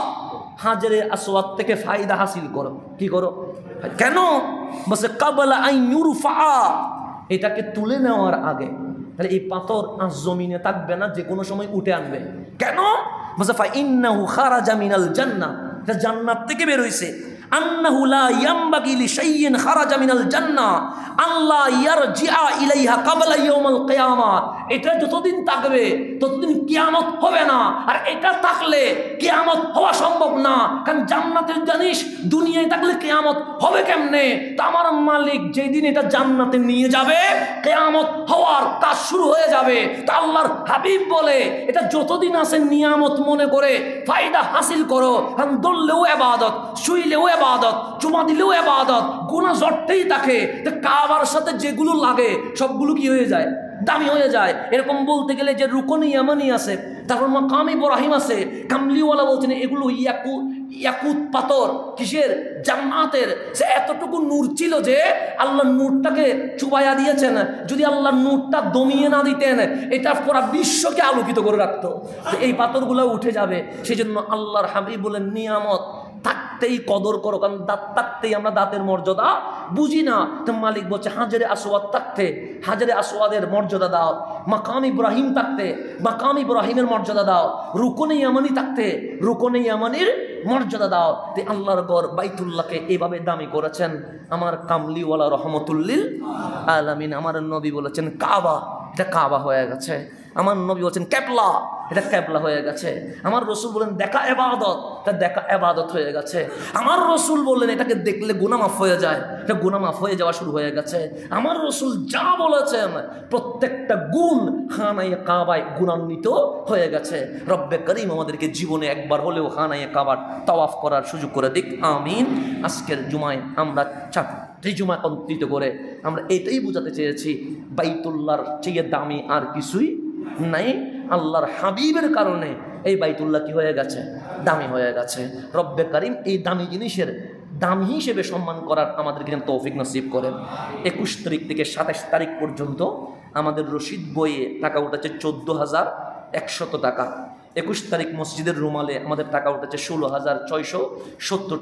হাজরে আসওয়াদ থেকে ফায়দা হাসিল করো। কি করো? কেন? বলছে কাবলা আন ইউরফা, এটাকে তুলে নেওয়ার আগে। তাহলে এই পাথর আর জমিনে থাকবে না, যে কোনো সময় উঠে আনবে। কেন? বলছে ফা ইন্নাহু খারাজা মিনাল জান্নাহ, এটা জান্নাত থেকে বের হইছে। আন্নাহু লা ইয়ামবাগি লিশাইইন খারাজা মিনাল জান্নাহ আল্লাহ ইয়ারজিআ ইলাইহা ক্বাবলা ইয়াউমিল কিয়ামা। এটা যতদিন থাকবে ততদিন কিয়ামত হবে না, আর এটা থাকলে কিয়ামত হওয়া সম্ভব না। কারণ জান্নাতের জানিস দুনিয়ায় থাকলে কিয়ামত হবে কেমনে? তা আমার মালিক যেদিন এটা জান্নাতে নিয়ে যাবে কিয়ামত হওয়ার কাজ শুরু হয়ে যাবে। তা আল্লাহর হাবিব বলে এটা যতদিন আছে নিয়ামত মনে করে ফায়দা হাসিল করো। কারণ দললেও ইবাদত, শুইলেও ইবাদত, চুমা দিলেও ইবাদত, গুনাহ জড়তেই থাকে। তো কাবার সাথে যেগুলো লাগে সবগুলো কি হয়ে যায়? দামি হয়ে যায়। এরকম বলতে গেলে যে রুকনে ইয়ামানি আছে, তারপর মাকাম ইব্রাহিম আছে, কামলিওয়ালা বলছেন এগুলো ইয়াকুত পাথর, কিসের? জান্নাতের। সে এতটুকু নূর ছিল যে আল্লাহর নূরটাকে চুবাইয়া দিয়েছেন। যদি আল্লাহর নূরটা দমিয়ে না দিতেন এটা পুরা বিশ্বকে আলোকিত করে রাখতো। এই পাথরগুলো উঠে যাবে। সেই জন্য আল্লাহর হাবিব বলেন নিয়ামত থাকতেই কদর করো, কারণ দাঁত থাকতেই আমরা দাঁতের মর্যাদা বুঝি না। তো মালিক বলছে হাজারে আসওয়াদ থাকতে হাজারে আসওয়াদের মর্যাদা দাও, মাকাম ইব্রাহিম থাকতে মাকাম ইব্রাহিমের মর্যাদা দাও, রুকনে ইয়ামানি থাকতে রুকনে ইয়ামানির মর্যাদা দাও। তে আল্লাহর ঘর বাইতুল্লাহকে এভাবে দামি করেছেন আমার কামলিওয়ালা রহমতুল্লিল আলামিন। আমার নবী বলেছেন কাবা, এটা কাবা হয়ে গেছে। আমার নবী বলছেন ক্যাবলা, এটা ক্যাবলা হয়ে গেছে। আমার রসুল বলেন দেখা এবাদত, এটা দেখা এবাদত হয়ে গেছে। আমার রসুল বললেন এটাকে দেখলে গুনাহ মাফ হয়ে যায়, এটা গুনাহ মাফ হয়ে যাওয়া শুরু হয়ে গেছে। আমার রসুল যা বলেছেন প্রত্যেকটা গুণ খানায়ে কাবায় গুণান্বিত হয়ে গেছে। রব্বে করিম আমাদেরকে জীবনে একবার হলেও খানায়ে কাবার তাওয়াফ করার সুযোগ করে দিক, আমিন। আজকের জুমায় আমরা চারটি জুমা একত্রিত করে আমরা এটাই বোঝাতে চেয়েছি বাইতুল্লাহর চেয়ে দামি আর কিছুই নাই। আল্লাহর হাবিবের কারণে এই বাইতুল্লাহ কি হয়ে গেছে? দামি হয়ে গেছে। রব্বে করিম এই দামি জিনিসের দাম হিসেবে সম্মান করার আমাদেরকে যেন তৌফিক নসিব করেন। 21 তারিখ থেকে 27 তারিখ পর্যন্ত আমাদের রশিদ বইয়ে টাকা উঠেছে 14,100 টাকা। 21 তারিখ মসজিদের রুমালে আমাদের টাকা উঠেছে 16,670